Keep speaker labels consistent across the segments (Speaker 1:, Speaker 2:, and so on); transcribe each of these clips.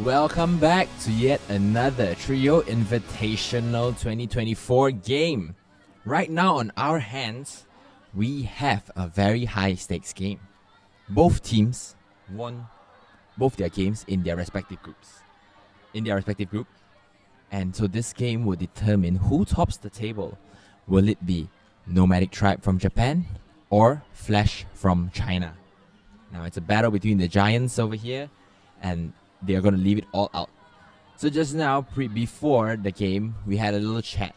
Speaker 1: Welcome back to yet another Trio Invitational 2024 game. Right now on our hands, we have a very high stakes game. Both teams won both their games in their respective groups. And so this game will determine who tops the table. Will it be Nomadic Tribe from Japan or Flash from China? Now it's a battle between the giants over here, and they are going to leave it all out. So just now, before the game, we had a little chat,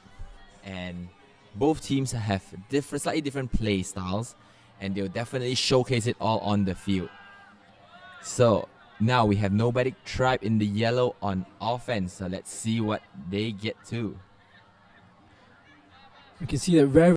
Speaker 1: and both teams have slightly different play styles, and they'll definitely showcase it all on the field. So now we have Nomadic Tribe in the yellow on offense. So let's see what they get to.
Speaker 2: You can see that very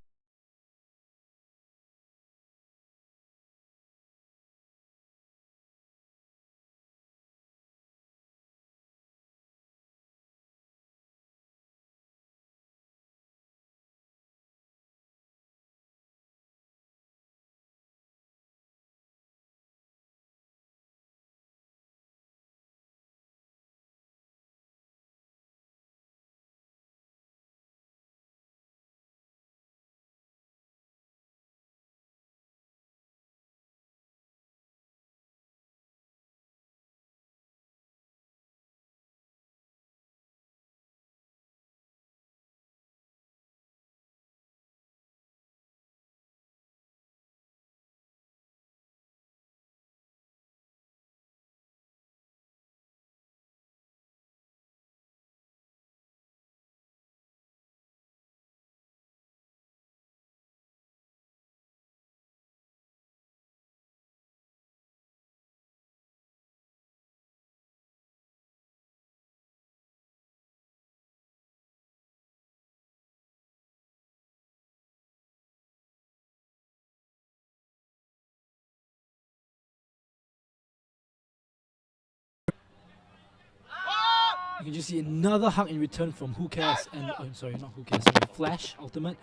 Speaker 2: you can just see another hug in return from Who Cares and sorry, not Who Cares, Flash Ultimate.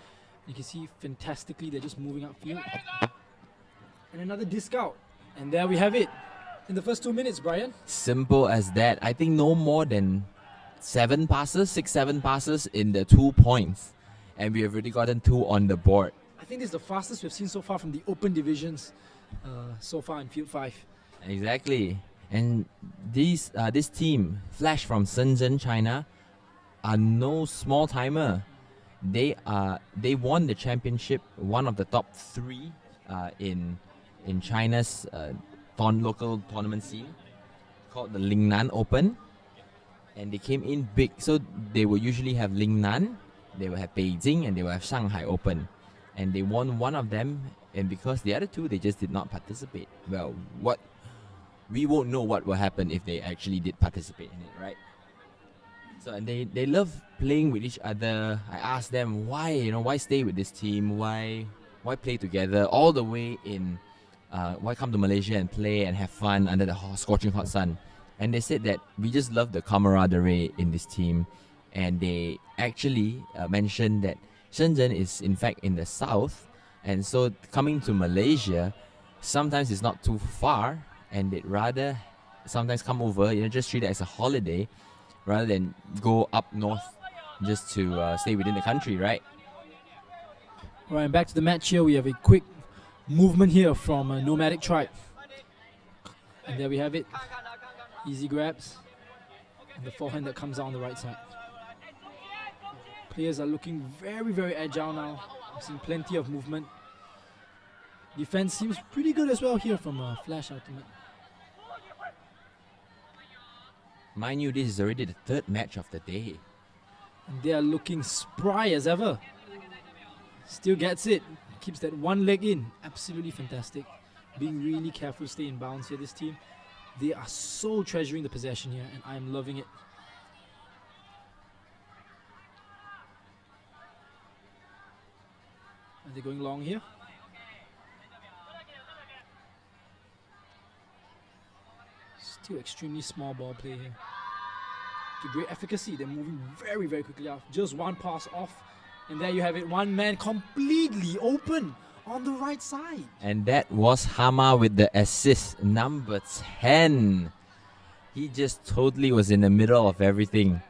Speaker 2: You can see fantastically they're just moving upfield. And another disc out. And there we have it. In the first 2 minutes, Brian.
Speaker 1: Simple as that. I think no more than 6-7 passes in the 2 points. And we have already gotten 2 on the board.
Speaker 2: I think this is the fastest we've seen so far from the open divisions so far in Field 5.
Speaker 1: Exactly. And this team, Flash from Shenzhen, China, are no small timer. They won the championship, one of the top 3 in China's local tournament scene, called the Lingnan Open, and they came in big. So they will usually have Lingnan, they will have Beijing, and they will have Shanghai Open, and they won one of them. And because the other 2 they just did not participate. Well, we won't know what will happen if they actually did participate in it, right? So, and they love playing with each other. I asked them why stay with this team, why play together all the way in, why come to Malaysia and play and have fun under the scorching hot sun? And they said that we just love the camaraderie in this team, and they actually mentioned that Shenzhen is in fact in the south, and so coming to Malaysia sometimes it's not too far, and they'd rather sometimes come over, just treat it as a holiday rather than go up north just to stay within the country, right?
Speaker 2: All right, back to the match here. We have a quick movement here from Nomadic Tribe. And there we have it. Easy grabs. And the forehand that comes out on the right side. Players are looking very, very agile now. I'm seeing plenty of movement. Defense seems pretty good as well here from Flash Ultimate.
Speaker 1: Mind you, this is already the 3rd match of the day.
Speaker 2: And they are looking spry as ever. Still gets it. Keeps that one leg in. Absolutely fantastic. Being really careful to stay in bounds here, this team. They are so treasuring the possession here, and I'm loving it. Are they going long here? Still extremely small ball play here. To great efficacy, they're moving very, very quickly off. Just one pass off, and there you have it. One man completely open on the right side.
Speaker 1: And that was Hama with the assist, number 10. He just totally was in the middle of everything.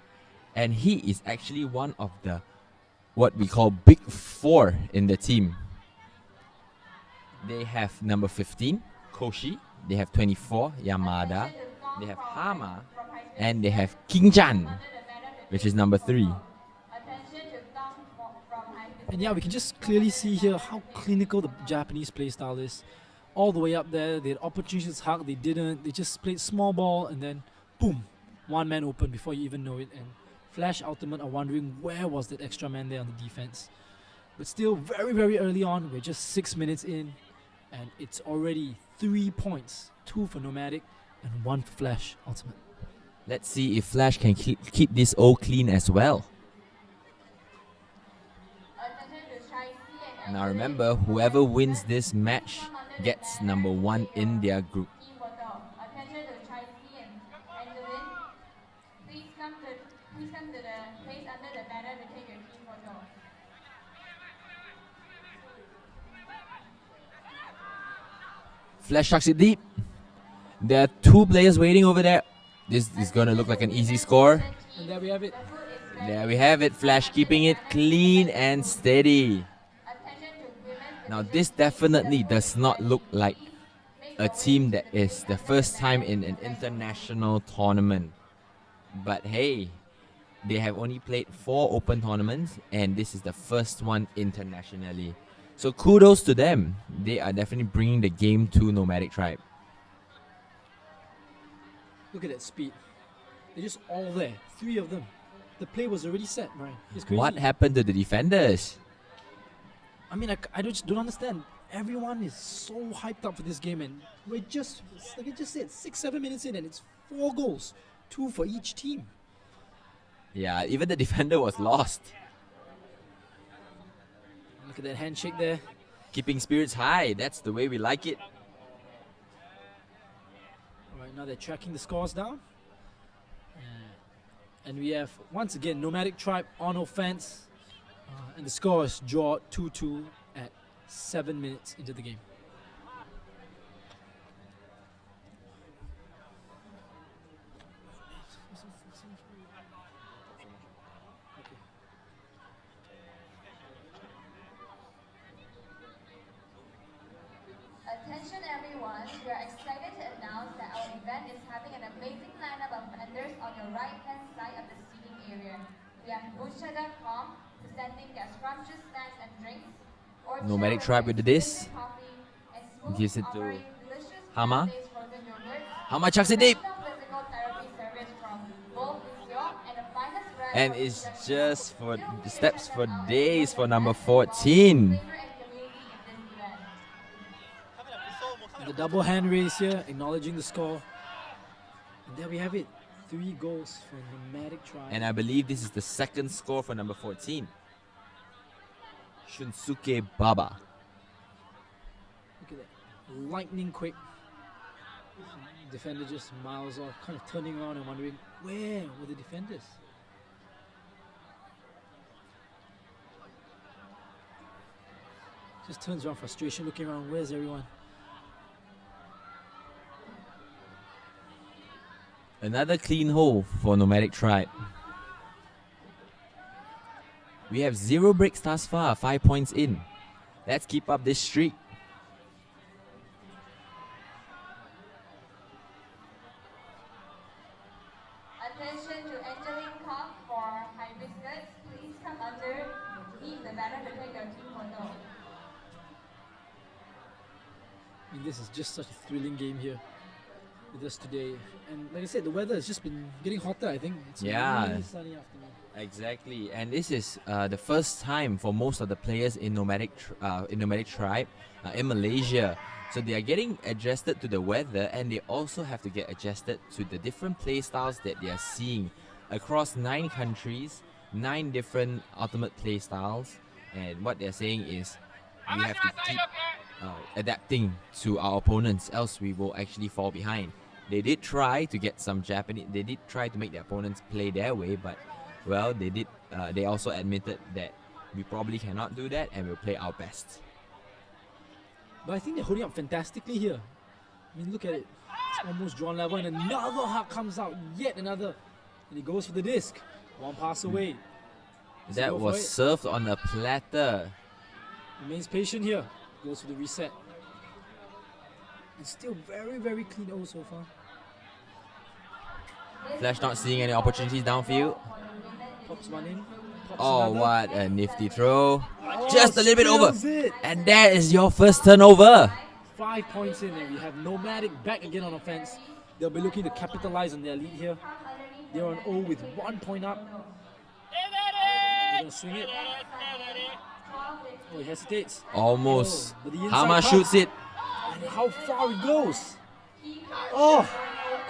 Speaker 1: And he is actually one of the what we call big four in the team. They have number 15, Koshi. They have 24, Yamada. They have Hama. And they have King-chan, which is number 3.
Speaker 2: And yeah, we can just clearly see here how clinical the Japanese playstyle is. All the way up there, they had opportunities to hug, they didn't. They just played small ball and then boom, one man open before you even know it. And Flash Ultimate are wondering where was that extra man there on the defense. But still very, very early on, we're just 6 minutes in and it's already 3 points. 2 for Nomadic and 1 for Flash Ultimate.
Speaker 1: Let's see if Flash can keep this all clean as well. Now remember, whoever wins this match gets number 1 in their group. Flash chucks it deep. There are 2 players waiting over there. This is going to look like an easy score.
Speaker 2: And there we have it.
Speaker 1: There we have it. Flash keeping it clean and steady. Now this definitely does not look like a team that is the first time in an international tournament. But hey, they have only played 4 open tournaments and this is the first one internationally. So kudos to them. They are definitely bringing the game to Nomadic Tribe.
Speaker 2: Look at that speed. They're just all there. 3 of them. The play was already set, right? It's crazy.
Speaker 1: What happened to the defenders?
Speaker 2: I mean, I just don't understand. Everyone is so hyped up for this game and we're just, like I just said, 6-7 minutes in and it's 4 goals. 2 for each team.
Speaker 1: Yeah, even the defender was lost.
Speaker 2: Look at that handshake there.
Speaker 1: Keeping spirits high, that's the way we like it.
Speaker 2: Alright, now they're tracking the scores down. And we have, once again, Nomadic Tribe on offense. And the score is draw 2-2 at 7 minutes into the game.
Speaker 3: Attention everyone, we are excited to announce that our event is having an amazing lineup of vendors on your right hand side of the seating area. We have Bucha.com presenting their scrumptious snacks and drinks.
Speaker 1: Nomadic Tribe with this. Gives it to Hama. Hama chucks it deep. And it's just for steps for days for number 14.
Speaker 2: The double hand raise here, acknowledging the score. And there we have it. 3 goals for Nomadic Tribe.
Speaker 1: And I believe this is the second score for number 14. Shunsuke Baba.
Speaker 2: Look at that. Lightning quick. Defender just miles off, kind of turning around and wondering, where were the defenders? Just turns around, frustration, looking around, where's everyone?
Speaker 1: Another clean hole for Nomadic Tribe. We have 0 breaks thus far, 5 points in. Let's keep up this streak.
Speaker 3: Attention to Angeline Kong for Hibiscus. Please come underneath the banner to take your team photo.
Speaker 2: I mean, this is just such a thrilling game here with us today. And like I said, the weather has just been getting hotter, I think. It's
Speaker 1: Yeah.
Speaker 2: really sunny afternoon.
Speaker 1: Exactly, and this is the first time for most of the players in Nomadic Tribe in Malaysia. So they are getting adjusted to the weather, and they also have to get adjusted to the different play styles that they are seeing across 9 countries, 9 different ultimate play styles. And what they're saying is we have to keep adapting to our opponents, else we will actually fall behind. They did try to get some Japanese. They did try to make their opponents play their way, but well, they did. They also admitted that we probably cannot do that, and we'll play our best.
Speaker 2: But I think they're holding up fantastically here. I mean, look at it. It's Almost drawn level, and another hug comes out. Yet another. And he goes for the disc. One pass away. Does he
Speaker 1: That
Speaker 2: go for
Speaker 1: was
Speaker 2: it?
Speaker 1: served on a platter.
Speaker 2: Remains patient here. Goes for the reset. It's still very, very clean O so far.
Speaker 1: Flash not seeing any opportunities downfield.
Speaker 2: Pops one in. Pops
Speaker 1: Oh,
Speaker 2: another.
Speaker 1: what a nifty throw.
Speaker 2: Oh,
Speaker 1: Just a little bit over.
Speaker 2: steals it.
Speaker 1: And that is your first turnover.
Speaker 2: 5 points in, and we have Nomadic back again on offense. They'll be looking to capitalize on their lead here. They're on O with 1 point up. They're gonna swing it. Oh, he hesitates.
Speaker 1: Almost.
Speaker 2: Oh, but the inside
Speaker 1: Hama
Speaker 2: pass.
Speaker 1: shoots it.
Speaker 2: And how far it goes. Oh,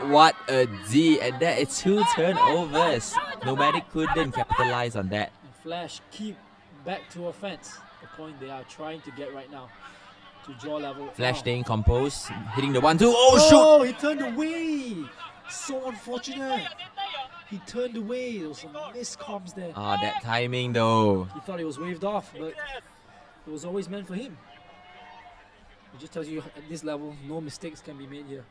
Speaker 1: What a D. And that is 2 turnovers. Nomadic couldn't capitalize on that.
Speaker 2: and Flash keep back to offense. The point they are trying to get right now to draw level.
Speaker 1: Flash
Speaker 2: Oh.
Speaker 1: staying composed. Hitting the 1-2. Oh, shoot.
Speaker 2: Oh, he turned away. So unfortunate. He turned away. There was some miscoms there.
Speaker 1: Ah, that timing though.
Speaker 2: He thought it was waved off, but it was always meant for him. It just tells you at this level, no mistakes can be made here.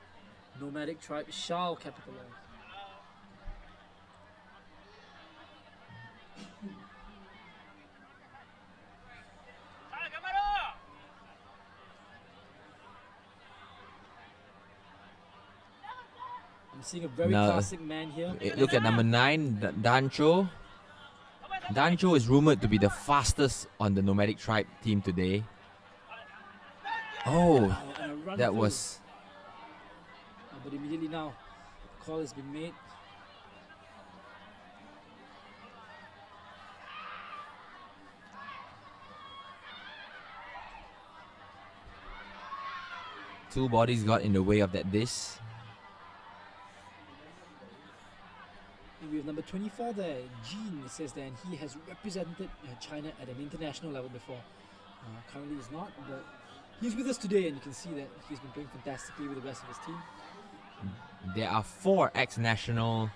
Speaker 2: Nomadic Tribe shall capitalize. I'm seeing a very
Speaker 1: No.
Speaker 2: classic man here.
Speaker 1: Look at number 9, Dancho. Dancho is rumored to be the fastest on the Nomadic Tribe team today. Oh,
Speaker 2: And a run
Speaker 1: that
Speaker 2: through.
Speaker 1: was...
Speaker 2: But immediately now, the call has been made.
Speaker 1: Two bodies got in the way of that disc.
Speaker 2: And we have number 24 there, Jean, it says there, and he has represented China at an international level before. Currently he's not, but he's with us today, and you can see that he's been playing fantastically with the rest of his team.
Speaker 1: There are 4 ex-national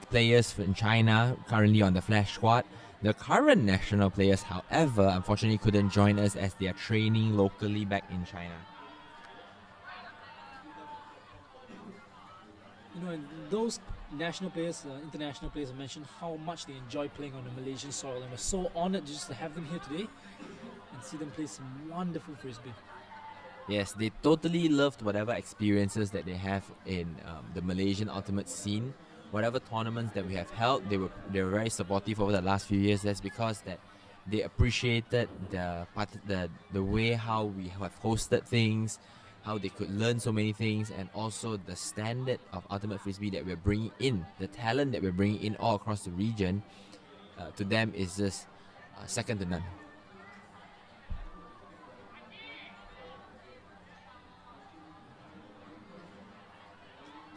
Speaker 1: players in China currently on the Flash squad. The current national players, however, unfortunately couldn't join us as they are training locally back in China.
Speaker 2: You know, and those national players, international players have mentioned how much they enjoy playing on the Malaysian soil, and we're so honored just to have them here today and see them play some wonderful frisbee.
Speaker 1: Yes, they totally loved whatever experiences that they have in the Malaysian ultimate scene. Whatever tournaments that we have held, they were very supportive over the last few years. That's because that they appreciated the way how we have hosted things, how they could learn so many things, and also the standard of ultimate frisbee that we're bringing in, the talent that we're bringing in all across the region. To them is just second to none.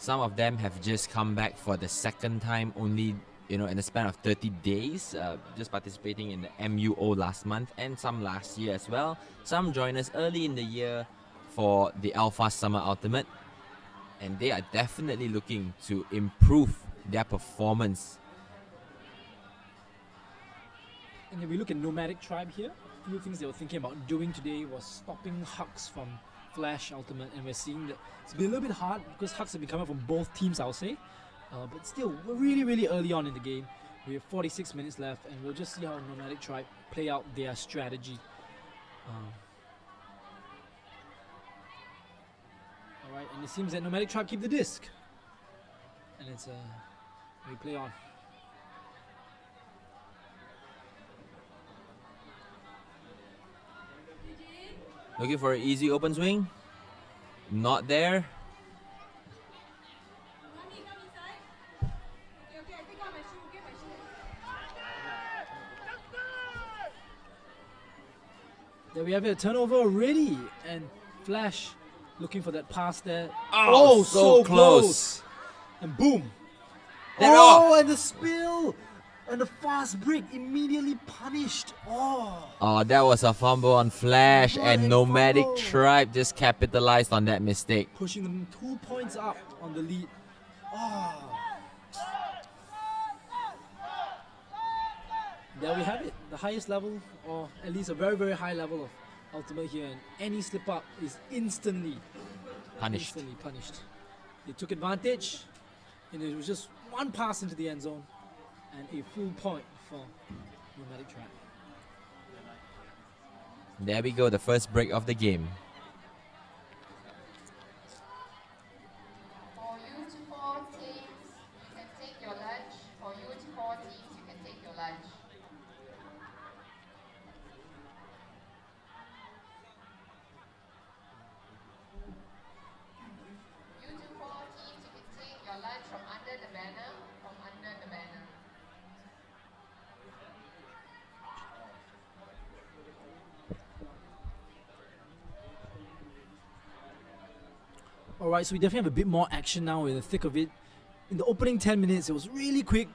Speaker 1: Some of them have just come back for the second time only, in the span of 30 days, just participating in the MUO last month and some last year as well. Some joined us early in the year for the Alpha Summer Ultimate, and they are definitely looking to improve their performance.
Speaker 2: And if we look at Nomadic Tribe here, a few things they were thinking about doing today was stopping hucks from Flash Ultimate, and we're seeing that it's been a little bit hard because hucks have been coming from both teams, I'll say. But still, we're really, really early on in the game. We have 46 minutes left, and we'll just see how Nomadic Tribe play out their strategy. Alright, and it seems that Nomadic Tribe keep the disc. And it's we play on.
Speaker 1: Looking for an easy open swing. Not there.
Speaker 2: There we have it, a turnover already, and Flash looking for that pass there.
Speaker 1: Oh, so close.
Speaker 2: And boom.
Speaker 1: That
Speaker 2: And the spill! And the fast break immediately punished.
Speaker 1: Oh, that was a fumble on Flash,
Speaker 2: What
Speaker 1: and
Speaker 2: a
Speaker 1: Nomadic
Speaker 2: fumble.
Speaker 1: Tribe just capitalized on that mistake.
Speaker 2: Pushing them 2 points up on the lead. There we have it. The highest level, or at least a very, very high level of Ultimate here. And any slip up is instantly
Speaker 1: Punished.
Speaker 2: punished. They took advantage, and it was just one pass into the end zone, and a full point for Nomadic Tribe.
Speaker 1: There we go, the first break of the game.
Speaker 3: For U24 teams, you can take your lunch. For U24 teams, you can take your lunch. U24 teams, you can take your lunch from under the banner. From under the banner.
Speaker 2: Alright, so we definitely have a bit more action now in the thick of it. In the opening 10 minutes, it was really quick.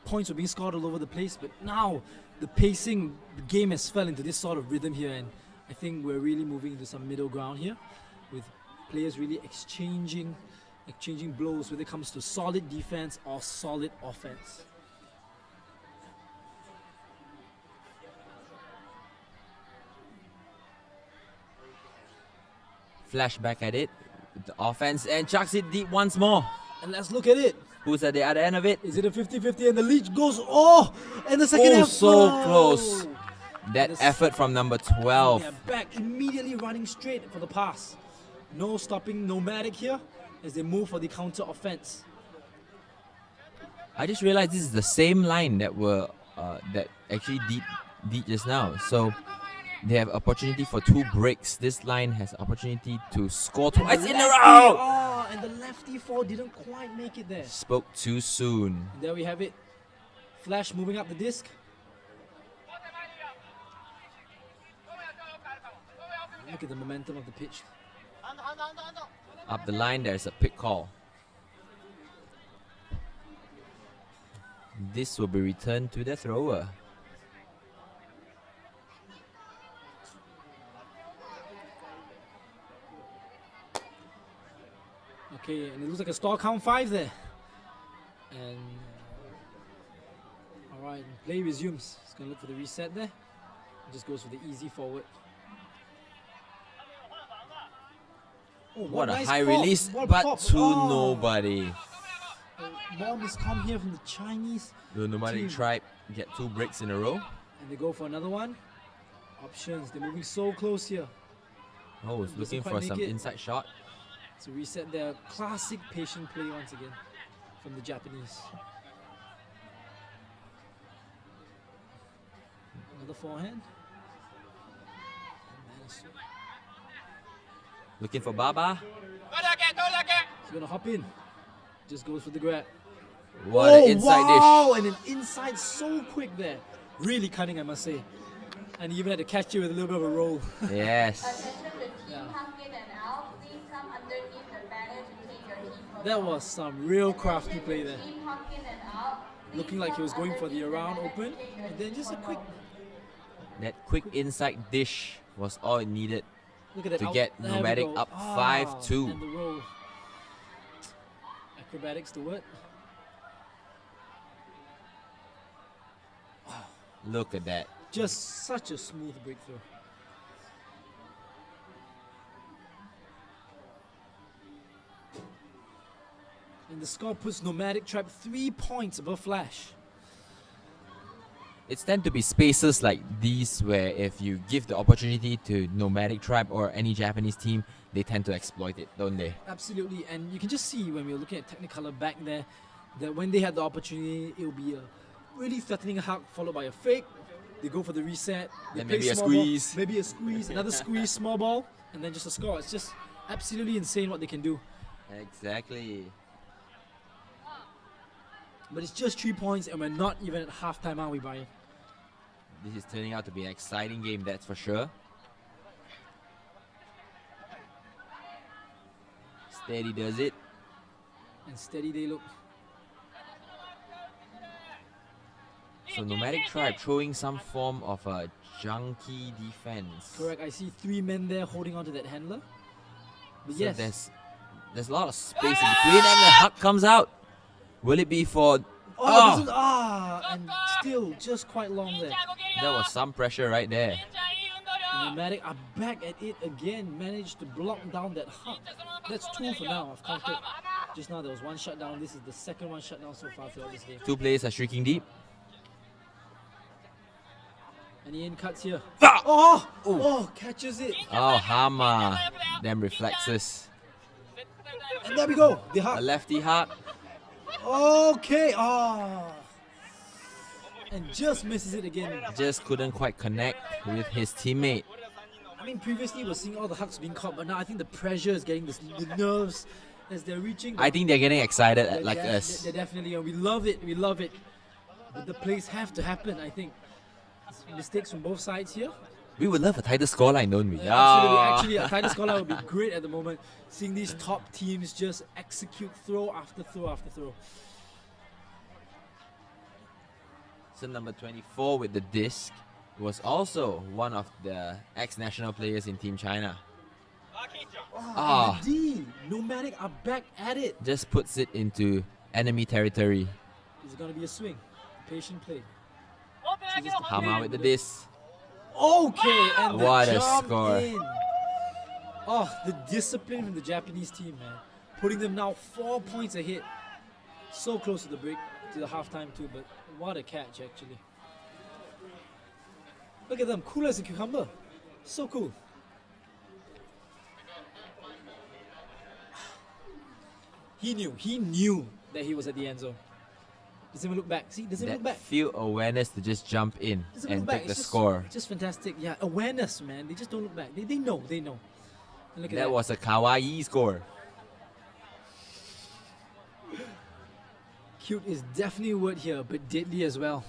Speaker 2: Points were being scored all over the place, but now the pacing, the game has fell into this sort of rhythm here, and I think we're really moving into some middle ground here, with players really exchanging blows when it comes to solid defense or solid offense.
Speaker 1: Flash back at it. The offense and chucks it deep once more.
Speaker 2: And let's look at it.
Speaker 1: Who's at the other end of it?
Speaker 2: Is it a 50-50 and the leech goes, oh! And the second
Speaker 1: Oh,
Speaker 2: half.
Speaker 1: so
Speaker 2: oh!
Speaker 1: close. That
Speaker 2: And
Speaker 1: effort from number 12.
Speaker 2: They're back, immediately running straight for the pass. No stopping Nomadic here as they move for the counter offense.
Speaker 1: I just realized this is the same line that actually did just now. So they have opportunity for 2 breaks. This line has opportunity to score twice in a row.
Speaker 2: Oh, and the lefty 4 didn't quite make it there.
Speaker 1: Spoke too soon.
Speaker 2: And there we have it. Flash moving up the disc. Look at the momentum of the pitch.
Speaker 1: Up the line, there's a pick call. This will be returned to the thrower.
Speaker 2: Okay, and it looks like a stall count 5 there. And alright, play resumes. It's gonna look for the reset there. It just goes for the easy forward. Oh,
Speaker 1: What a
Speaker 2: nice
Speaker 1: high
Speaker 2: pop.
Speaker 1: release,
Speaker 2: What a
Speaker 1: but
Speaker 2: pop.
Speaker 1: to
Speaker 2: Oh.
Speaker 1: nobody.
Speaker 2: More miscom here from the Chinese.
Speaker 1: The Nomadic
Speaker 2: Team.
Speaker 1: Tribe get 2 breaks in a row.
Speaker 2: And they go for another one. Options, they're moving so close here.
Speaker 1: Oh, it's
Speaker 2: Doesn't
Speaker 1: looking
Speaker 2: quite
Speaker 1: for
Speaker 2: make
Speaker 1: some
Speaker 2: it.
Speaker 1: inside shot.
Speaker 2: So reset their classic patient play once again from the Japanese. Another forehand. And then a swing.
Speaker 1: Looking for Baba.
Speaker 2: He's gonna hop in. Just goes for the grab.
Speaker 1: What an inside
Speaker 2: wow!
Speaker 1: dish.
Speaker 2: And an inside so quick there. Really cunning, I must say. And he even had to catch it with a little bit of a roll.
Speaker 1: Yes.
Speaker 3: Attention to team
Speaker 2: Yeah.
Speaker 3: pumpkin and out. Please come underneath the banner to take your team photo.
Speaker 2: That was some real crafty play there.
Speaker 3: Team pumpkin and out. Please
Speaker 2: Looking like he
Speaker 3: come
Speaker 2: was going for the
Speaker 3: underneath
Speaker 2: around
Speaker 3: banner to
Speaker 2: open.
Speaker 3: take your
Speaker 2: And then
Speaker 3: team
Speaker 2: just a
Speaker 3: photo.
Speaker 2: quick,
Speaker 1: That quick inside dish was all it needed.
Speaker 2: look at that.
Speaker 1: To
Speaker 2: out-
Speaker 1: get
Speaker 2: there we
Speaker 1: Nomadic
Speaker 2: go.
Speaker 1: up
Speaker 2: Ah,
Speaker 1: 5-2.
Speaker 2: And the roll. Acrobatics the word.
Speaker 1: Look at that.
Speaker 2: Just such a smooth breakthrough. And the score puts Nomadic Tribe 3 points above Flash.
Speaker 1: It's tend to be spaces like these where if you give the opportunity to Nomadic Tribe or any Japanese team, they tend to exploit it, don't they?
Speaker 2: Absolutely, and you can just see when we were looking at Technicolor back there that when they had the opportunity, it will be a really threatening hug followed by a fake. They go for the reset. They
Speaker 1: Then
Speaker 2: play
Speaker 1: maybe a
Speaker 2: small ball,
Speaker 1: squeeze.
Speaker 2: maybe a squeeze, another squeeze, small ball, and then just a score. It's just absolutely insane what they can do.
Speaker 1: Exactly.
Speaker 2: But it's just 3 points, and we're not even at halftime, are we, Brian?
Speaker 1: This is turning out to be an exciting game, that's for sure. Steady does it.
Speaker 2: And steady they look.
Speaker 1: So Nomadic Tribe throwing some form of a junky defense.
Speaker 2: Correct. I see 3 men there holding on to that handler. But
Speaker 1: So
Speaker 2: yes.
Speaker 1: there's a lot of space in between, and the hug comes out. Will it be for?
Speaker 2: Oh, this is, and still just quite long there.
Speaker 1: There was some pressure right there.
Speaker 2: Nomadic are back at it again. Managed to block down that hug. That's 2 for now. I've counted. Just now there was 1 shutdown. This is the second 1 shutdown so far throughout this game.
Speaker 1: 2 players are shrieking deep.
Speaker 2: And Ian cuts here.
Speaker 1: Ah!
Speaker 2: Oh!
Speaker 1: Ooh.
Speaker 2: Oh, catches it.
Speaker 1: Oh, Hama. Them reflexes.
Speaker 2: And there we go. The
Speaker 1: A
Speaker 2: hug.
Speaker 1: lefty hug.
Speaker 2: Okay. Oh. And just misses it again.
Speaker 1: Just couldn't quite connect with his teammate.
Speaker 2: I mean, previously we're seeing all the hugs being caught, but now I think the pressure is getting the nerves as they're reaching.
Speaker 1: I think they're getting excited
Speaker 2: They're
Speaker 1: like
Speaker 2: def-
Speaker 1: us.
Speaker 2: They're definitely, we love it. We love it. But the plays have to happen, I think. Mistakes from both sides here.
Speaker 1: We would love a tighter scoreline, don't we?
Speaker 2: Absolutely.
Speaker 1: Ah.
Speaker 2: Actually, a tighter scoreline would be great at the moment. Seeing these top teams just execute throw after throw after throw.
Speaker 1: So number 24 with the disc was also one of the ex-national players in Team China.
Speaker 2: Ah, D. Nomadic are back at it.
Speaker 1: Just puts it into enemy territory.
Speaker 2: Is it going to be a swing? Patient play.
Speaker 1: Hama with the disc.
Speaker 2: Okay, and the
Speaker 1: What a
Speaker 2: jump
Speaker 1: score.
Speaker 2: in. Oh, the discipline from the Japanese team, man. Putting them now 4 points ahead. So close to the break, to the halftime too, but what a catch, actually. Look at them, cool as a cucumber. So cool. He knew that he was at the end zone. Doesn't even look back. See, doesn't even
Speaker 1: That
Speaker 2: look back.
Speaker 1: field awareness to just jump in
Speaker 2: Doesn't even
Speaker 1: and
Speaker 2: look back.
Speaker 1: take the
Speaker 2: It's just-
Speaker 1: score.
Speaker 2: Just fantastic. Yeah, awareness, man. They just don't look back. They know. And look at
Speaker 1: That was a kawaii score.
Speaker 2: Cute is definitely a word here, but deadly as well.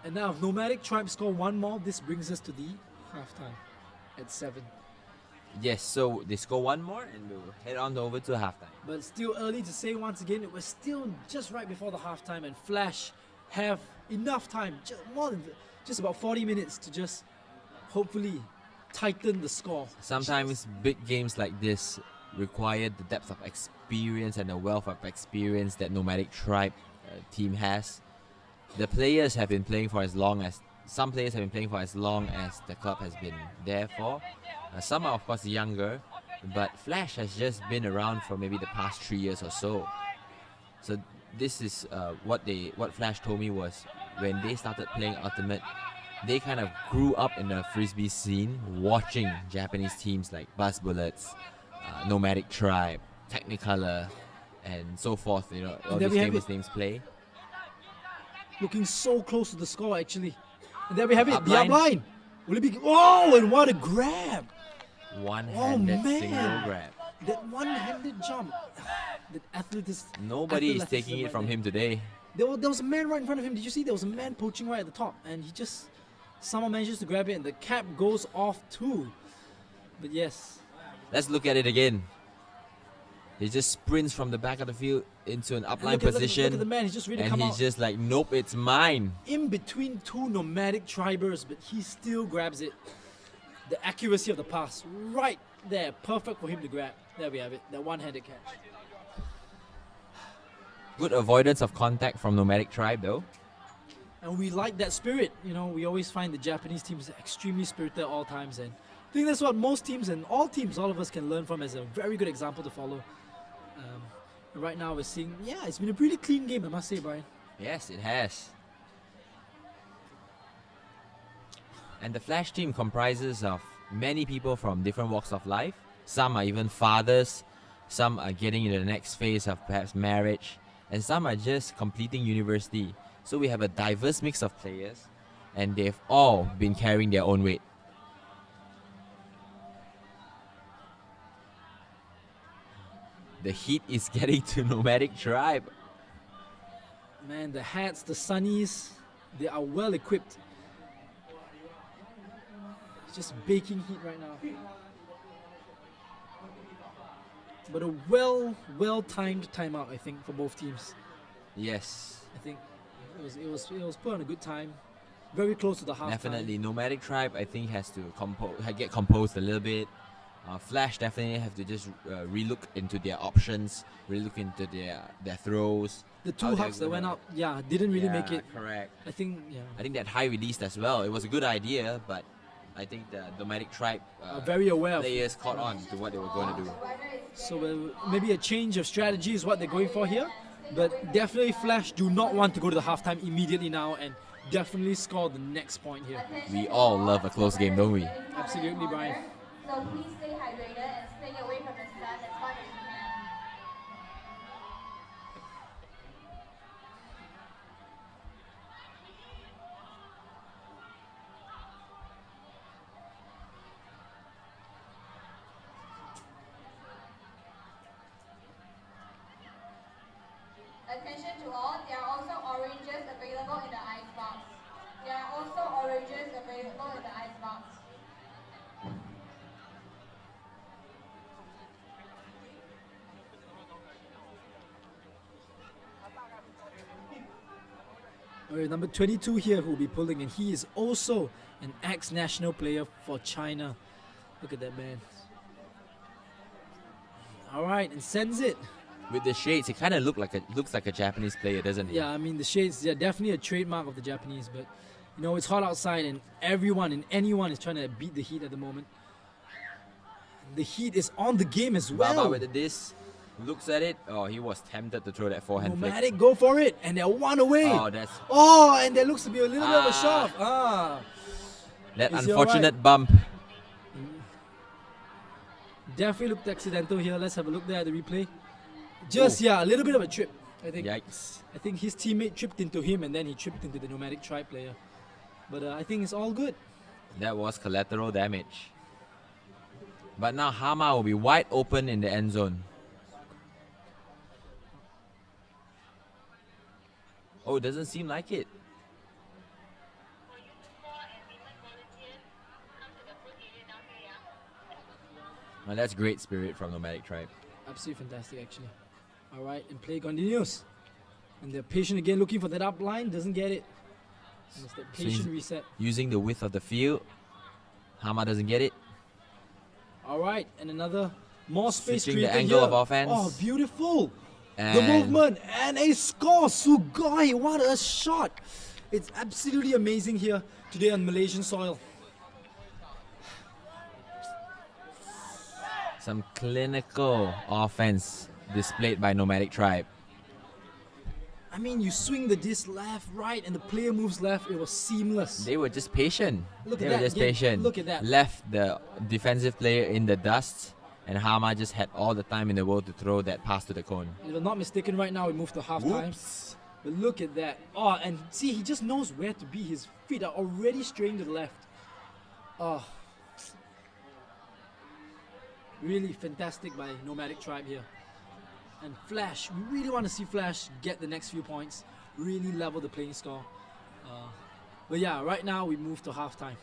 Speaker 2: And now, if Nomadic Tribe score 1 more, this brings us to the halftime at 7.
Speaker 1: Yes, so they score 1 more and we'll head on over to halftime.
Speaker 2: But still early to say once again, it was still just right before the halftime, and Flash have enough time, just about 40 minutes to just hopefully tighten the score.
Speaker 1: Sometimes big games like this require the depth of experience and the wealth of experience that Nomadic Tribe team has. The players have been playing for as long as some players have been playing for as long as the club has been there for. Some are of course younger, but Flash has just been around for maybe the past 3 years or so. So this is what Flash told me was when they started playing Ultimate, they kind of grew up in the frisbee scene, watching Japanese teams like Buzz Bullets, Nomadic Tribe, Technicolor, and so forth. You know, all
Speaker 2: there
Speaker 1: these
Speaker 2: we have
Speaker 1: famous
Speaker 2: it.
Speaker 1: names play.
Speaker 2: Looking so close to the score, actually. And there we have it,
Speaker 1: Up
Speaker 2: the up
Speaker 1: line.
Speaker 2: line. Will it be? Oh, and what a grab!
Speaker 1: One-handed
Speaker 2: man.
Speaker 1: single grab.
Speaker 2: That one-handed jump. That athleticism.
Speaker 1: Nobody is taking it from him today.
Speaker 2: There was a man right in front of him. Did you see? There was a man poaching right at the top, and he just somehow manages to grab it, and the cap goes off too. But yes,
Speaker 1: Let's look at it again. He just sprints from the back of the field into an
Speaker 2: and
Speaker 1: upline
Speaker 2: look at
Speaker 1: position,
Speaker 2: the man. He's just ready to
Speaker 1: and
Speaker 2: come
Speaker 1: he's
Speaker 2: out
Speaker 1: just like, nope, it's mine.
Speaker 2: in between 2 nomadic tribers, but he still grabs it. The accuracy of the pass, right there, perfect for him to grab. There we have it. That one-handed catch.
Speaker 1: Good avoidance of contact from Nomadic Tribe though.
Speaker 2: And we like that spirit. You know, we always find the Japanese teams extremely spirited at all times, and I think that's what most teams and all teams, all of us can learn from as a very good example to follow. Right now we're seeing, yeah, it's been a really clean game, I must say, Brian.
Speaker 1: Yes, it has. And the Flash team comprises of many people from different walks of life. Some are even fathers, some are getting into the next phase of perhaps marriage, and some are just completing university. So we have a diverse mix of players, and they've all been carrying their own weight. The heat is getting to Nomadic Tribe.
Speaker 2: Man, the hats, the sunnies, they are well equipped. It's just baking heat right now. But a well-timed timeout, I think, for both teams.
Speaker 1: Yes,
Speaker 2: I think it was put on a good time. Very close to the half.
Speaker 1: definitely. Nomadic Tribe, I think, has to get composed a little bit. Flash definitely have to just relook into their options, relook into their throws.
Speaker 2: The
Speaker 1: how
Speaker 2: two
Speaker 1: they're
Speaker 2: hugs that went
Speaker 1: gonna-
Speaker 2: out, didn't really make
Speaker 1: Yeah,
Speaker 2: it.
Speaker 1: Correct.
Speaker 2: I think,
Speaker 1: I think that high released as well. It was a good idea, but I think the Nomadic Tribe
Speaker 2: are very aware of.
Speaker 1: players caught on to what they were going to do.
Speaker 2: So maybe a change of strategy is what they're going for here. But definitely Flash do not want to go to the halftime immediately now and definitely score the next point here.
Speaker 1: We all love a close game, don't we?
Speaker 2: Absolutely, Brian.
Speaker 3: So please stay hydrated and stay away from the sun as much as you can. Attention to all, there are also oranges available in the ice box. There are also oranges available in the ice box.
Speaker 2: Alright, number 22 here who will be pulling, and he is also an ex-national player for China. Look at that man. Alright, and sends it.
Speaker 1: With the shades, it kind of looks like a Japanese player, doesn't it?
Speaker 2: Yeah, I mean the shades, definitely a trademark of the Japanese, but you know, it's hot outside and everyone and anyone is trying to beat the heat at the moment. The heat is on the game as well.
Speaker 1: Baba with this, looks at it. Oh, he was tempted to throw that forehand flick.
Speaker 2: Nomadic go for it, and they're one away.
Speaker 1: Oh, that's
Speaker 2: And there looks to be a little bit of a shove.
Speaker 1: that
Speaker 2: Is he
Speaker 1: unfortunate
Speaker 2: alright?
Speaker 1: bump.
Speaker 2: Definitely looked accidental here. Let's have a look there at the replay. Just, a little bit of a trip, I think.
Speaker 1: Yikes.
Speaker 2: I think his teammate tripped into him and then he tripped into the Nomadic Tribe player. But I think it's all good.
Speaker 1: That was collateral damage. But now Hama will be wide open in the end zone. Oh, it doesn't seem like it. Well, that's great spirit from Nomadic Tribe.
Speaker 2: Absolutely fantastic, actually. Alright, and play continues. And they're patient again, looking for that up line, doesn't get it. And it's that
Speaker 1: So he's-
Speaker 2: patient reset.
Speaker 1: Using the width of the field. Hama doesn't get it.
Speaker 2: Alright, and another more space
Speaker 1: Switching the
Speaker 2: created
Speaker 1: angle
Speaker 2: here.
Speaker 1: of offense.
Speaker 2: Oh, beautiful. The
Speaker 1: And
Speaker 2: movement and a score. Sugoi, what a shot. It's absolutely amazing here today on Malaysian soil.
Speaker 1: some clinical offense displayed by Nomadic Tribe.
Speaker 2: I mean, you swing the disc left, right, and the player moves left. It was seamless.
Speaker 1: They were just patient.
Speaker 2: Look
Speaker 1: They
Speaker 2: at
Speaker 1: were
Speaker 2: that
Speaker 1: just
Speaker 2: again.
Speaker 1: patient.
Speaker 2: Look at that.
Speaker 1: Left the defensive player in the dust, and Hama just had all the time in the world to throw that pass to the cone.
Speaker 2: If I'm not mistaken, right now we move to halftime.
Speaker 1: Whoops.
Speaker 2: But look at that. Oh, and see, he just knows where to be. His feet are already straying to the left. Oh. Really fantastic by Nomadic Tribe here. And Flash, we really want to see Flash get the next few points. Really level the playing score. But yeah, right now we move to halftime.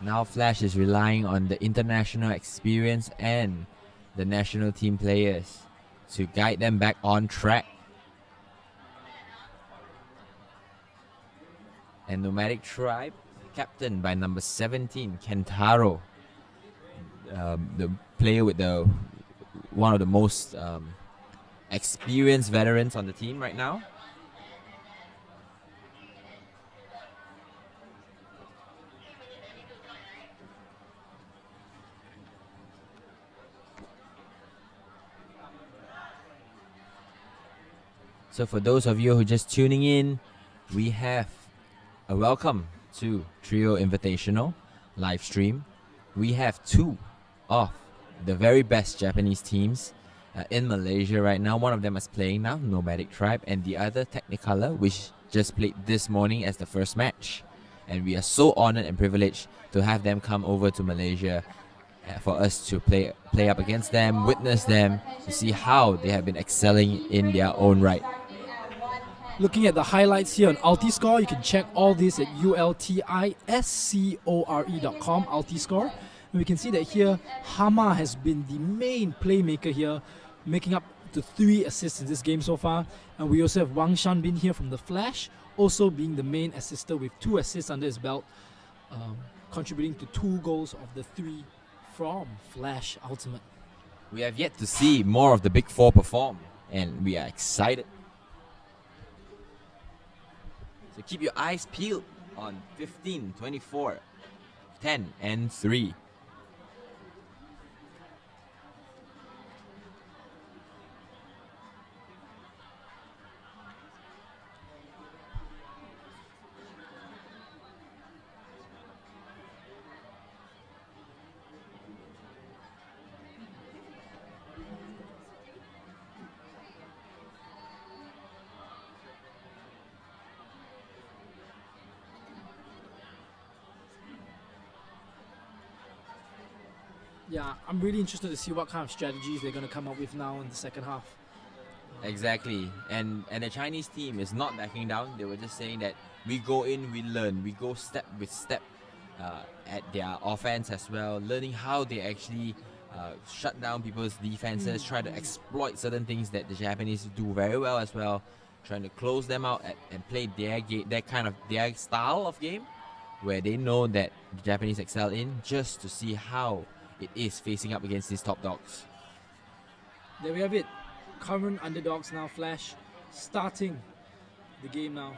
Speaker 1: Now Flash is relying on the international experience and the national team players to guide them back on track. And Nomadic Tribe, captained by number 17, Kentaro, the player with the one of the most experienced veterans on the team right now. So for those of you who are just tuning in, we have a welcome to Trio Invitational live stream. We have two of the very best Japanese teams, in Malaysia right now. One of them is playing now, Nomadic Tribe, and the other Technicolor, which just played this morning as the first match. And we are so honored and privileged to have them come over to Malaysia for us to play up against them, witness them, to see how they have been excelling in their own right.
Speaker 2: Looking at the highlights here on Ultiscore, you can check all this at ultiascore.com, Ultiscore. And we can see that here, Hama has been the main playmaker here, making up the 3 assists in this game so far. And we also have Wang Shanbin here from the Flash, also being the main assister with 2 assists under his belt, contributing to 2 goals of the 3 from Flash Ultimate.
Speaker 1: We have yet to see more of the Big Four perform, and we are excited. So keep your eyes peeled on 15, 24, 10, and 3.
Speaker 2: Yeah, I'm really interested to see what kind of strategies they're going to come up with now in the second half.
Speaker 1: Exactly, and the Chinese team is not backing down. They were just saying that we go in, we learn, we go step with step at their offense as well, learning how they actually shut down people's defenses, try to exploit certain things that the Japanese do very well as well, trying to close them out and play their game, their style of game, where they know that the Japanese excel in, just to see how it is facing up against these top dogs.
Speaker 2: There we have it. Current underdogs now, Flash, starting the game now.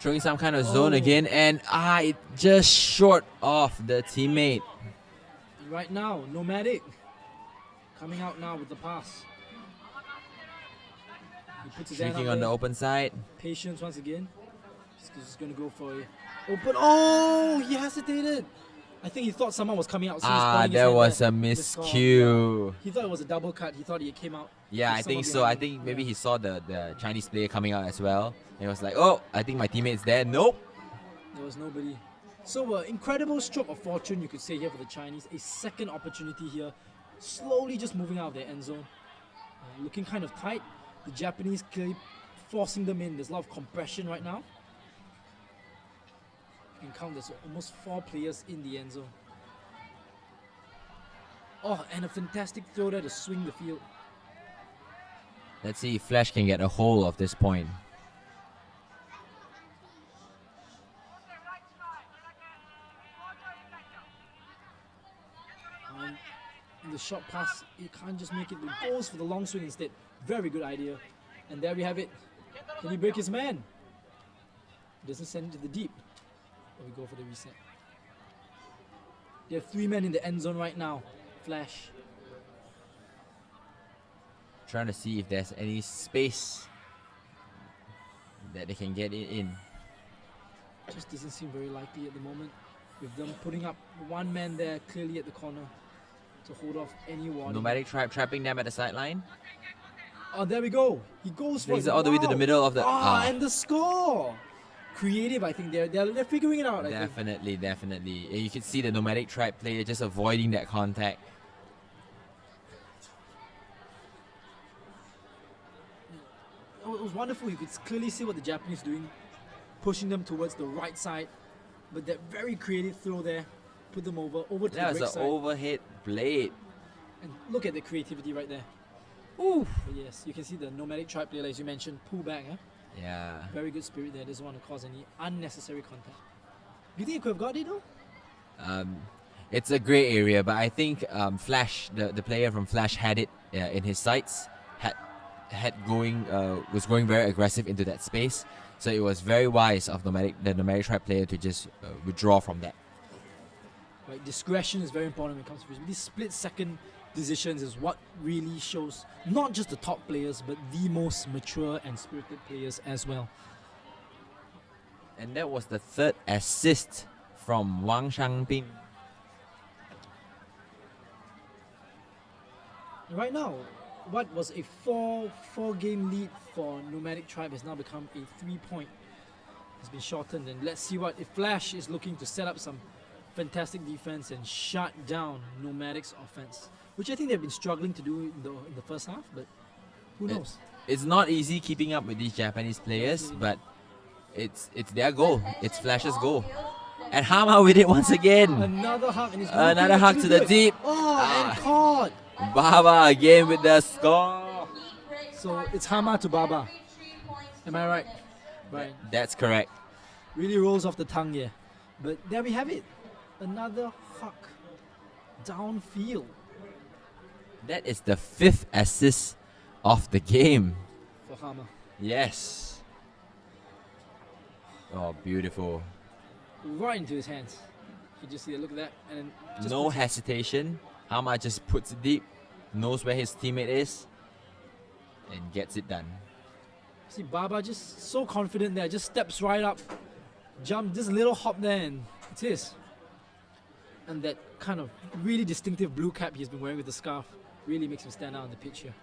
Speaker 1: Throwing some kind of zone again, and it just short of the teammate.
Speaker 2: Right now, Nomadic coming out now with the pass. He puts his hand
Speaker 1: Streaking
Speaker 2: up
Speaker 1: on the
Speaker 2: there.
Speaker 1: open side.
Speaker 2: Patience once again. He's going to go for it. Open. Oh, he hesitated. I think he thought someone was coming out. So he's pointing his
Speaker 1: There
Speaker 2: hand
Speaker 1: was
Speaker 2: there.
Speaker 1: a miscue.
Speaker 2: He thought it was a double cut. He thought he came out.
Speaker 1: Yeah, I think so. I think maybe he saw the Chinese player coming out as well. And he was like, oh, I think my teammate's there. Nope.
Speaker 2: There was nobody. So, incredible stroke of fortune, you could say here for the Chinese. A second opportunity here. Slowly just moving out of their end zone. Looking kind of tight. The Japanese clearly forcing them in. There's a lot of compression right now. You can count there's almost 4 players in the end zone. Oh, and a fantastic throw there to swing the field.
Speaker 1: Let's see if Flash can get a hold of this point.
Speaker 2: The short pass, he can't just make it. He goes for the long swing instead. Very good idea. And there we have it. Can he break his man? He doesn't send it to the deep. But we go for the reset. There are 3 men in the end zone right now. Flash.
Speaker 1: Trying to see if there's any space that they can get it in.
Speaker 2: Just doesn't seem very likely at the moment. With them putting up 1 man there clearly at the corner to hold off any warning.
Speaker 1: Nomadic Tribe trapping them at the sideline.
Speaker 2: Oh, there we go. He goes for
Speaker 1: Brings it all the way to the middle of the...
Speaker 2: and the score! Creative, I think. They're figuring it out, I think.
Speaker 1: Definitely. You can see the Nomadic Tribe player just avoiding that contact.
Speaker 2: Oh, it was wonderful. You could clearly see what the Japanese doing, pushing them towards the right side. But that very creative throw there, put them over to the
Speaker 1: That
Speaker 2: break
Speaker 1: was
Speaker 2: side.
Speaker 1: an overhead blade.
Speaker 2: And look at the creativity right there.
Speaker 1: Ooh.
Speaker 2: But yes, you can see the Nomadic Tribe player, as you mentioned, pull back. Huh?
Speaker 1: Yeah.
Speaker 2: Very good spirit there. Doesn't want to cause any unnecessary contact. Do you think he could have got it though?
Speaker 1: It's a grey area, but I think Flash, the player from Flash, had it in his sights. Was going very aggressive into that space. So it was very wise of the Nomadic Tribe player to just withdraw from that.
Speaker 2: Right, discretion is very important when it comes to frisbee. These split-second decisions is what really shows not just the top players, but the most mature and spirited players as well.
Speaker 1: And that was the third assist from Wang Shangping.
Speaker 2: Right now, what was a 4-game lead for Nomadic Tribe has now become a 3-point. It's been shortened, and let's see what if Flash is looking to set up some fantastic defense and shut down Nomadic's offense, which I think they've been struggling to do in the first half, but who knows?
Speaker 1: It's not easy keeping up with these Japanese players, but it's their goal. It's Flash's goal. And Hama with it once again.
Speaker 2: Another hug, and
Speaker 1: Another hug to the deep.
Speaker 2: And caught.
Speaker 1: Baba again with the score.
Speaker 2: So it's Hama to Baba. Am I right? Right.
Speaker 1: That's correct.
Speaker 2: Really rolls off the tongue here. But there we have it. Another hug. Downfield.
Speaker 1: That is the 5th assist of the game.
Speaker 2: For Hama.
Speaker 1: Yes. Oh, beautiful.
Speaker 2: Right into his hands. You just see the look at that. And then just
Speaker 1: No hesitation. Hama just puts it deep, knows where his teammate is, and gets it done.
Speaker 2: See Baba just so confident there, just steps right up, jump, just a little hop there, and it's his. And that kind of really distinctive blue cap he's been wearing with the scarf really makes him stand out on the pitch here.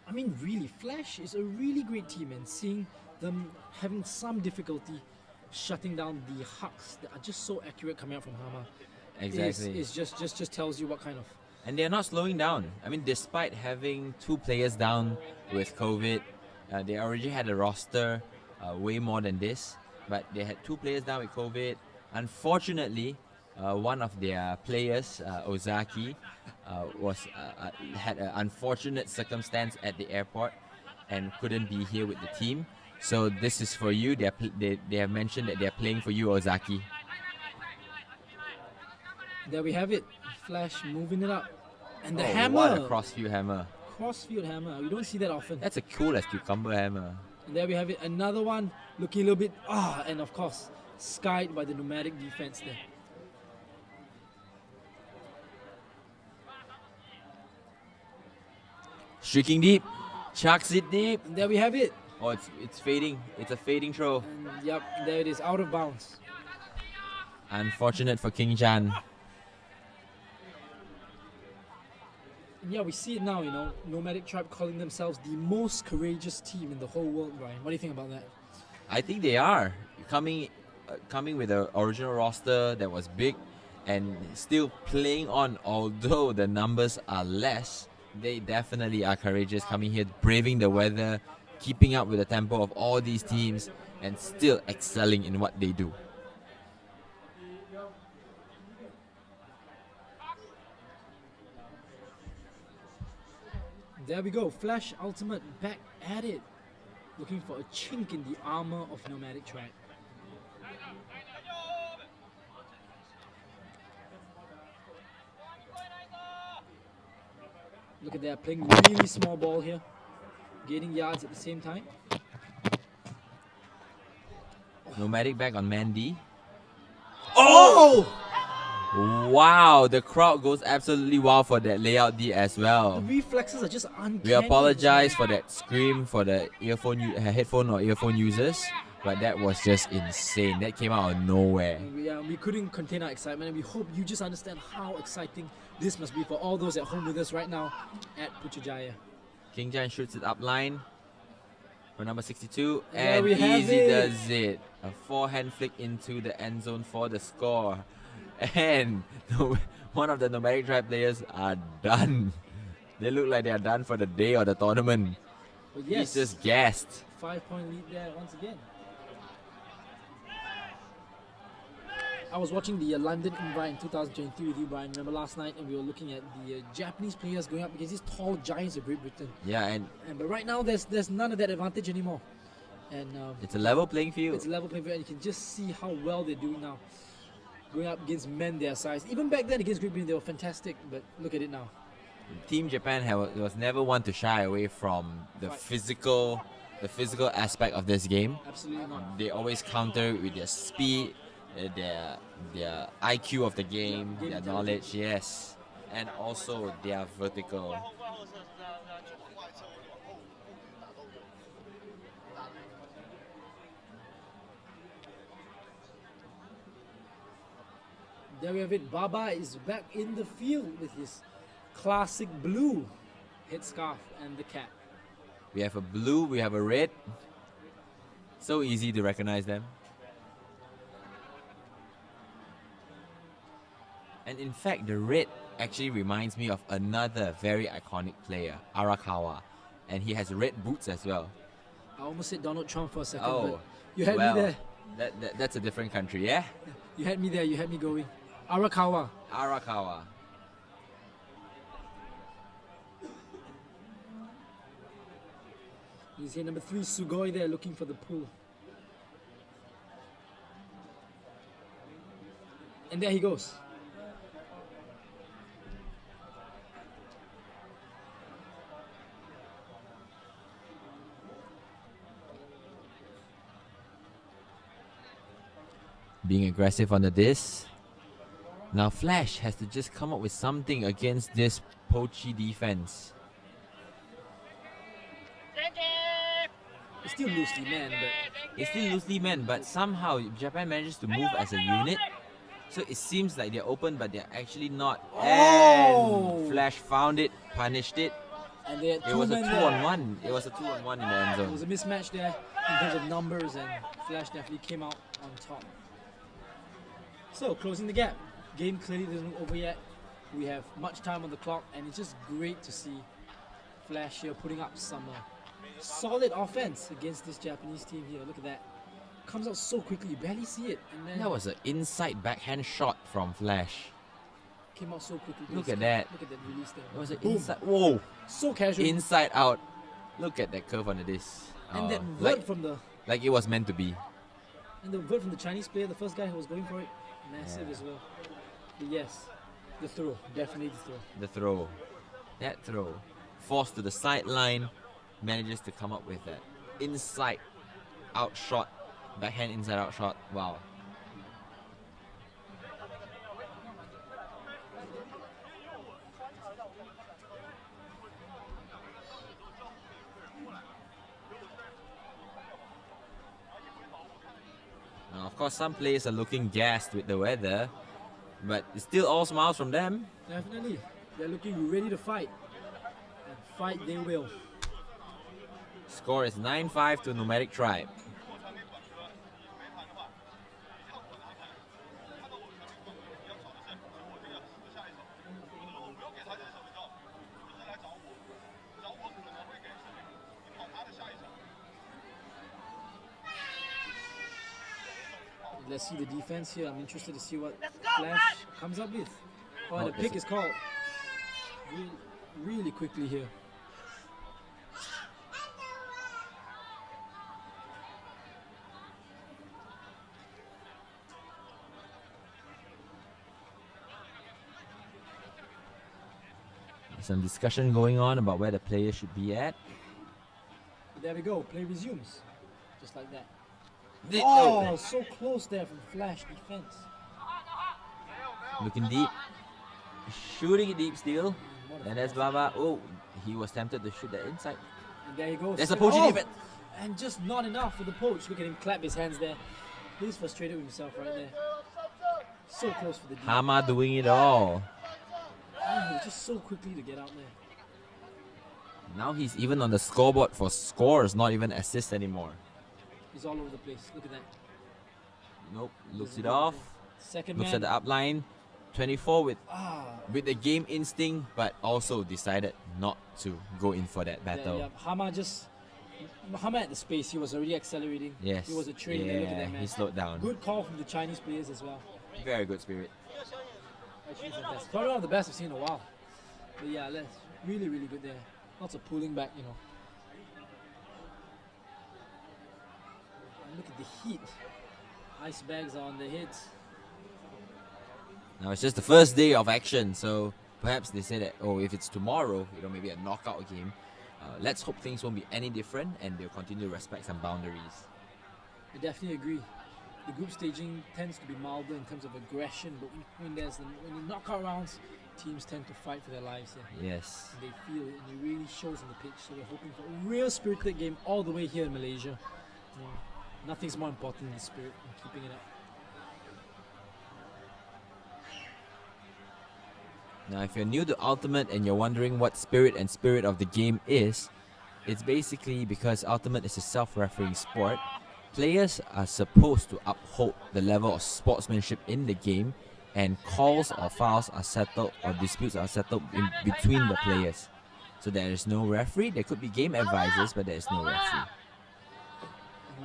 Speaker 2: I mean, really, Flash is a really great team, and seeing them having some difficulty shutting down the hucks that are just so accurate coming out from Hama
Speaker 1: Exactly.
Speaker 2: is just tells you what kind of.
Speaker 1: And they're not slowing down. I mean, despite having 2 players down with COVID, they already had a roster way more than this. But they had 2 players down with COVID. Unfortunately, one of their players, Ozaki, had an unfortunate circumstance at the airport and couldn't be here with the team. So this is for you. They have mentioned that they're playing for you, Ozaki.
Speaker 2: There we have it. Flash moving it up. And the hammer.
Speaker 1: What a crossfield hammer.
Speaker 2: Crossfield hammer. We don't see that often.
Speaker 1: That's a cool as cucumber hammer.
Speaker 2: And there we have it. Another one looking a little bit. And of course, skied by the Nomadic defense there.
Speaker 1: Streaking deep. Chucks it deep.
Speaker 2: And there we have it.
Speaker 1: Oh, it's fading. It's a fading throw.
Speaker 2: And yep, there it is. Out of bounds.
Speaker 1: Unfortunate for King Jan.
Speaker 2: And yeah, we see it now, you know. Nomadic Tribe calling themselves the most courageous team in the whole world, Brian. What do you think about that?
Speaker 1: I think they are coming with the original roster that was big and still playing on. Although the numbers are less, they definitely are courageous, coming here, braving the weather, keeping up with the tempo of all these teams, and still excelling in what they do.
Speaker 2: There we go. Flash Ultimate back at it. Looking for a chink in the armor of Nomadic Tribe. Look at that, playing really small ball here. Gaining yards at the same time.
Speaker 1: Nomadic back on Mandy.
Speaker 2: Oh!
Speaker 1: Wow, the crowd goes absolutely wild for that layout D as
Speaker 2: The
Speaker 1: well.
Speaker 2: reflexes are just uncanny.
Speaker 1: We apologize for that scream for the headphone or earphone users, but that was just insane. That came out of nowhere.
Speaker 2: We couldn't contain our excitement, and we hope you just understand how exciting this must be for all those at home with us right now at Putrajaya.
Speaker 1: King Jan shoots it up line for number 62,
Speaker 2: There
Speaker 1: and
Speaker 2: we have
Speaker 1: easy
Speaker 2: it.
Speaker 1: does it. A forehand flick into the end zone for the score. And one of the Nomadic Tribe players are done. They look like they are done for the day or the tournament.
Speaker 2: But yes,
Speaker 1: He's just gassed.
Speaker 2: 5-point lead there once again. I was watching the London Invite in 2023 with you, Brian. Remember last night, and we were looking at the Japanese players going up against these tall giants of Great Britain.
Speaker 1: Yeah, and
Speaker 2: But right now, there's none of that advantage anymore. And
Speaker 1: it's a level playing field.
Speaker 2: it's a level playing field, and you can just see how well they're doing now. Going up against men their size. Even back then against Great Britain, they were fantastic. But look at it now.
Speaker 1: Team Japan was never one to shy away from the
Speaker 2: Right.
Speaker 1: physical the physical aspect of this game.
Speaker 2: Absolutely not.
Speaker 1: They always counter with their speed, their IQ of the game,
Speaker 2: Game
Speaker 1: their knowledge, yes, and also their vertical.
Speaker 2: There we have it. Baba is back in the field with his classic blue headscarf and the cap.
Speaker 1: We have a blue, we have a red. So easy to recognize them. And in fact, the red actually reminds me of another very iconic player, Arakawa. And he has red boots as well.
Speaker 2: I almost said Donald Trump for a second,
Speaker 1: Oh,
Speaker 2: but you had
Speaker 1: well,
Speaker 2: me there.
Speaker 1: That's a different country, yeah?
Speaker 2: You had me there. You had me going. Arakawa.
Speaker 1: Arakawa.
Speaker 2: You see number 3, Sugoi there looking for the pull. And there he goes.
Speaker 1: Being aggressive on the disc. Now Flash has to just come up with something against this poachy defense.
Speaker 2: It's still loosely man, but
Speaker 1: It's still loosely manned, but somehow Japan manages to move as a unit. So it seems like they're open, but they're actually not.
Speaker 2: Oh!
Speaker 1: And Flash found it, punished it.
Speaker 2: and they had
Speaker 1: It
Speaker 2: two
Speaker 1: was a
Speaker 2: men
Speaker 1: 2-on-1. It was a 2-on-1 in the end
Speaker 2: there. It was a
Speaker 1: zone.
Speaker 2: mismatch there in terms of numbers, and Flash definitely came out on top. So closing the gap. Game clearly isn't over yet. We have much time on the clock, and it's just great to see Flash here putting up some solid offense against this Japanese team here. Look at that. Comes out so quickly, you barely see it. And then
Speaker 1: That was an inside backhand shot from Flash.
Speaker 2: came out so quickly.
Speaker 1: Look at that.
Speaker 2: Look at that release there.
Speaker 1: It was an
Speaker 2: Boom.
Speaker 1: inside. Whoa!
Speaker 2: So casual.
Speaker 1: Inside out. Look at that curve on the disc.
Speaker 2: and that
Speaker 1: Oh,
Speaker 2: vert from the
Speaker 1: like it was meant to be.
Speaker 2: Chinese player, the first guy who was going for it, massive
Speaker 1: Yeah.
Speaker 2: as well. But yes, the throw, definitely the throw.
Speaker 1: The throw. That throw. Forced to the sideline. Manages to come up with that inside out shot. Backhand inside out shot. Wow. Now, of course, some players are looking gassed with the weather, but it's still all smiles from them.
Speaker 2: Definitely, they're looking ready to fight, and fight they will.
Speaker 1: Score is 9-5 to Nomadic Tribe.
Speaker 2: Let's see the defense here. I'm interested to see what Flash comes up with. Oh, and
Speaker 1: Oh,
Speaker 2: the pick is called really quickly here.
Speaker 1: Some discussion going on about where the player should be at.
Speaker 2: There we go. Play resumes, just like that.
Speaker 1: Did-
Speaker 2: Oh, so close there from Flash defense.
Speaker 1: Looking deep. Shooting it deep still.
Speaker 2: What a
Speaker 1: And that's
Speaker 2: flash.
Speaker 1: Baba. Oh, he was tempted to shoot that inside.
Speaker 2: And there he goes.
Speaker 1: There's a poaching
Speaker 2: Oh!
Speaker 1: defense.
Speaker 2: And just not enough for the poach. Look at him clap his hands there. He's frustrated with himself right there. So close for the deep.
Speaker 1: Hama doing it all.
Speaker 2: Oh, he was just so quickly to get out there.
Speaker 1: Now he's even on the scoreboard for scores, not even assists anymore.
Speaker 2: He's all over the place. Look at that.
Speaker 1: Nope, looks it off.
Speaker 2: Second
Speaker 1: Looks
Speaker 2: man.
Speaker 1: at the upline. 24 with
Speaker 2: Ah,
Speaker 1: the game instinct, but also decided not to go in for that battle.
Speaker 2: yeah. Hama at the space. He was already accelerating.
Speaker 1: Yes.
Speaker 2: He was a trainer. Look at
Speaker 1: Yeah,
Speaker 2: that man.
Speaker 1: he slowed down.
Speaker 2: Good call from the Chinese players as well.
Speaker 1: Very good spirit.
Speaker 2: Actually, fantastic. Probably one of the best I've seen in a while. But yeah, that's really, really good there. Lots of pulling back, you know. And look at the heat. Ice bags are on their heads.
Speaker 1: Now it's just the first day of action, so perhaps they say that, oh, if it's tomorrow, maybe a knockout game, let's hope things won't be any different and they'll continue to respect some boundaries.
Speaker 2: I definitely agree. The group staging tends to be milder in terms of aggression, but when the knockout rounds, teams tend to fight for their lives here.
Speaker 1: Yes.
Speaker 2: And they feel it, and it really shows on the pitch. So we're hoping for a real spirited game all the way here in Malaysia. Nothing's more important than spirit and keeping it up.
Speaker 1: Now, if you're new to Ultimate and you're wondering what spirit of the game is, it's basically because Ultimate is a self-refereeing sport. Players are supposed to uphold the level of sportsmanship in the game, and calls or fouls are settled or disputes are settled in between the players. So there is no referee. There could be game advisors, but there is no referee.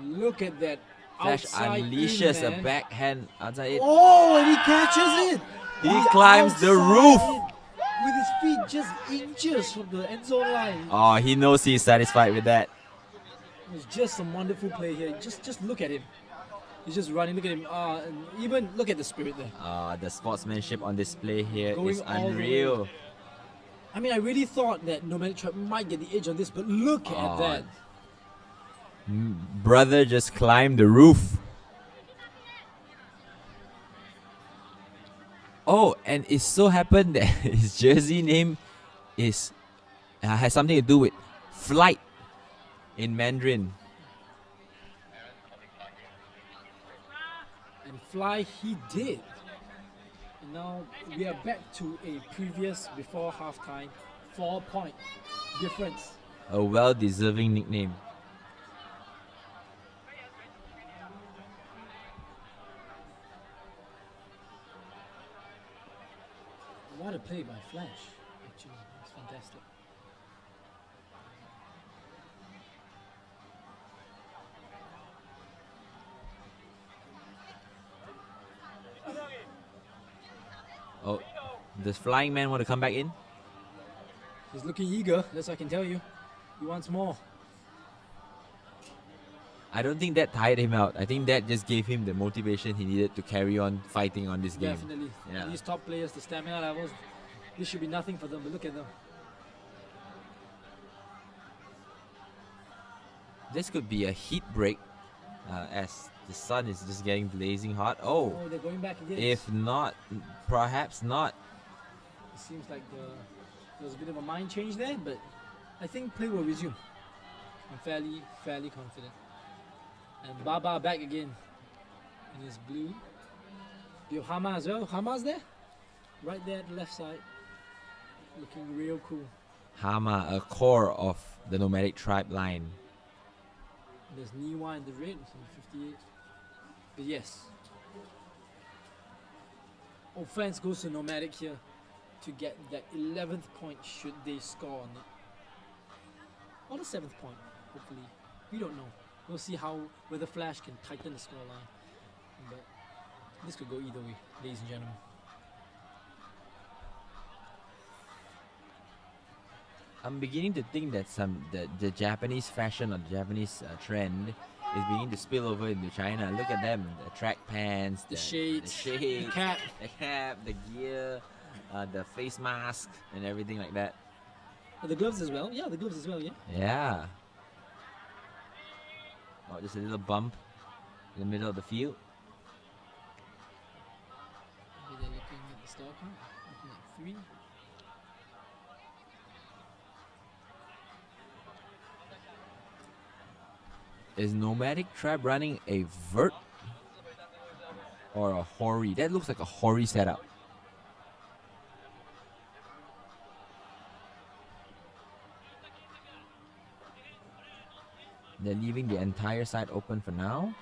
Speaker 2: Look at that.
Speaker 1: Flash
Speaker 2: Outside
Speaker 1: unleashes
Speaker 2: in,
Speaker 1: a backhand outside it.
Speaker 2: Oh, and he catches it!
Speaker 1: He climbs the roof!
Speaker 2: With his feet just inches from the end zone line.
Speaker 1: Oh, he knows he's satisfied with that.
Speaker 2: It was just some wonderful play here. Just look at him. He's just running. Look at him. And even look at the spirit there.
Speaker 1: The sportsmanship on display here
Speaker 2: Going
Speaker 1: is
Speaker 2: all the
Speaker 1: unreal.
Speaker 2: way. I mean, I really thought that Nomadic Tribe might get the edge on this, but look at that.
Speaker 1: Brother just climbed the roof. Oh, and it so happened that his jersey name is has something to do with flight in Mandarin.
Speaker 2: And fly he did. And now we are back to a previous before halftime 4-point difference.
Speaker 1: A well-deserving nickname.
Speaker 2: What a play by Flash, actually. It's fantastic.
Speaker 1: Oh, does Flying Man want to come back in?
Speaker 2: He's looking eager, that's what I can tell you. He wants more.
Speaker 1: I don't think that tired him out. I think that just gave him the motivation he needed to carry on fighting on this game.
Speaker 2: Definitely.
Speaker 1: Yeah.
Speaker 2: These top players, the stamina levels, this should be nothing for them, but look at them.
Speaker 1: This could be a heat break as the sun is just getting blazing hot. Oh,
Speaker 2: Oh, they're going back again.
Speaker 1: if not, perhaps not.
Speaker 2: It seems like there was a bit of a mind change there, but I think play will resume. I'm fairly confident. And Baba back again in his blue. You have Hama as well. Hama's there, right there at the left side, looking real cool.
Speaker 1: Hama, a core of the Nomadic Tribe line.
Speaker 2: There's Niwa in the red, so 58. But yes, offense goes to Nomadic here to get that 11th point should they score on it. Or the 7th point, hopefully. We don't know. We'll see whether Flash can tighten the scoreline. But this could go either way, ladies and gentlemen.
Speaker 1: I'm beginning to think that the Japanese fashion or the Japanese trend is beginning to spill over into China. Look at them, the track pants,
Speaker 2: The shades, the cap.
Speaker 1: the gear, the face mask, and everything like that.
Speaker 2: The gloves as well. Yeah, the gloves as well, yeah.
Speaker 1: Yeah. Oh, just a little bump in the middle of the field.
Speaker 2: Maybe they're looking at the star count, looking at 3.
Speaker 1: Is Nomadic Tribe running a vert or a hori? That looks like a hori setup. They're leaving the entire side open for now.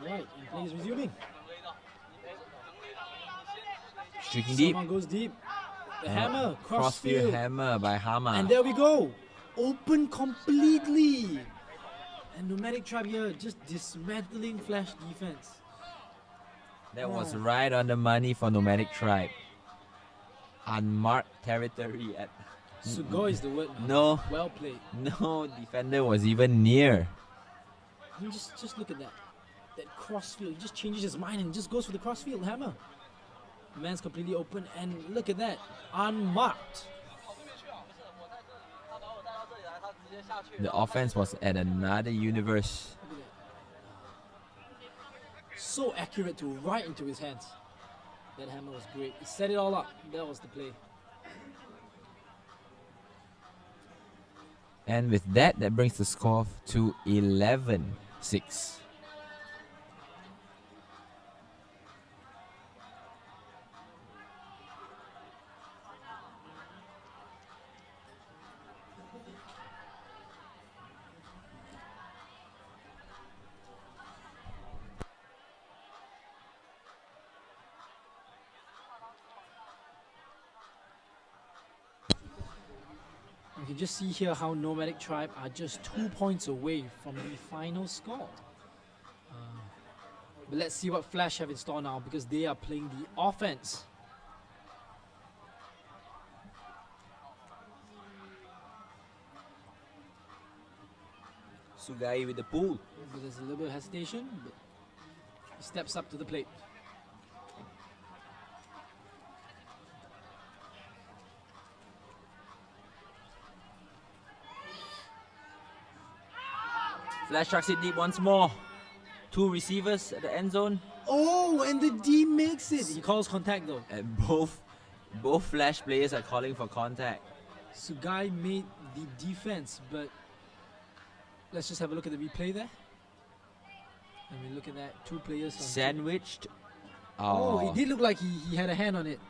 Speaker 2: Right, and play is resuming.
Speaker 1: Streaking deep.
Speaker 2: Someone goes deep. The hammer,
Speaker 1: Crossfield
Speaker 2: crossfield.
Speaker 1: hammer by Hama.
Speaker 2: And there we go. Open completely. And Nomadic Tribe here just dismantling Flash defense.
Speaker 1: That was right on the money for Nomadic Tribe. Unmarked territory at
Speaker 2: Sugoi is the word.
Speaker 1: No,
Speaker 2: Well played.
Speaker 1: no defender was even near.
Speaker 2: I mean, just look at that. That crossfield. He just changes his mind and just goes for the crossfield hammer. The man's completely open, and look at that. Unmarked.
Speaker 1: The offense was at another universe.
Speaker 2: Look at that. So accurate to right into his hands. That hammer was great. It set it all up. That was the play.
Speaker 1: And with that brings the score to 11-6.
Speaker 2: You can just see here how Nomadic Tribe are just 2 points away from the final score. But let's see what Flash have in store now, because they are playing the offense.
Speaker 1: Sugai with the pool.
Speaker 2: But there's a little bit of hesitation, but he steps up to the plate.
Speaker 1: Flash trucks it deep once more. 2 receivers at the end zone.
Speaker 2: Oh, and the D makes it. He calls contact though.
Speaker 1: And both Flash players are calling for contact.
Speaker 2: Sugai made the defense, but let's just have a look at the replay there. And we look at that. 2 players.
Speaker 1: Sandwiched.
Speaker 2: Oh, it did look like he had a hand on it.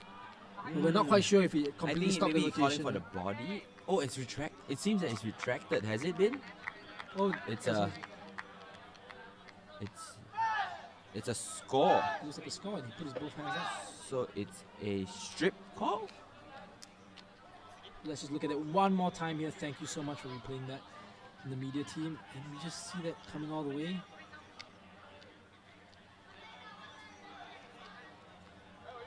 Speaker 2: But we're not quite sure if he
Speaker 1: I
Speaker 2: completely
Speaker 1: think
Speaker 2: stopped
Speaker 1: maybe
Speaker 2: the
Speaker 1: he's calling
Speaker 2: rotation.
Speaker 1: for the body. Oh, it's retract. It seems that it's retracted. Has it been?
Speaker 2: Oh,
Speaker 1: It's
Speaker 2: that's
Speaker 1: a.
Speaker 2: what-
Speaker 1: It's a score.
Speaker 2: It looks like a score, and he put his both hands up.
Speaker 1: So it's a strip call.
Speaker 2: Let's just look at it one more time here. Thank you so much for replaying that in the media team. And we just see that coming all the way.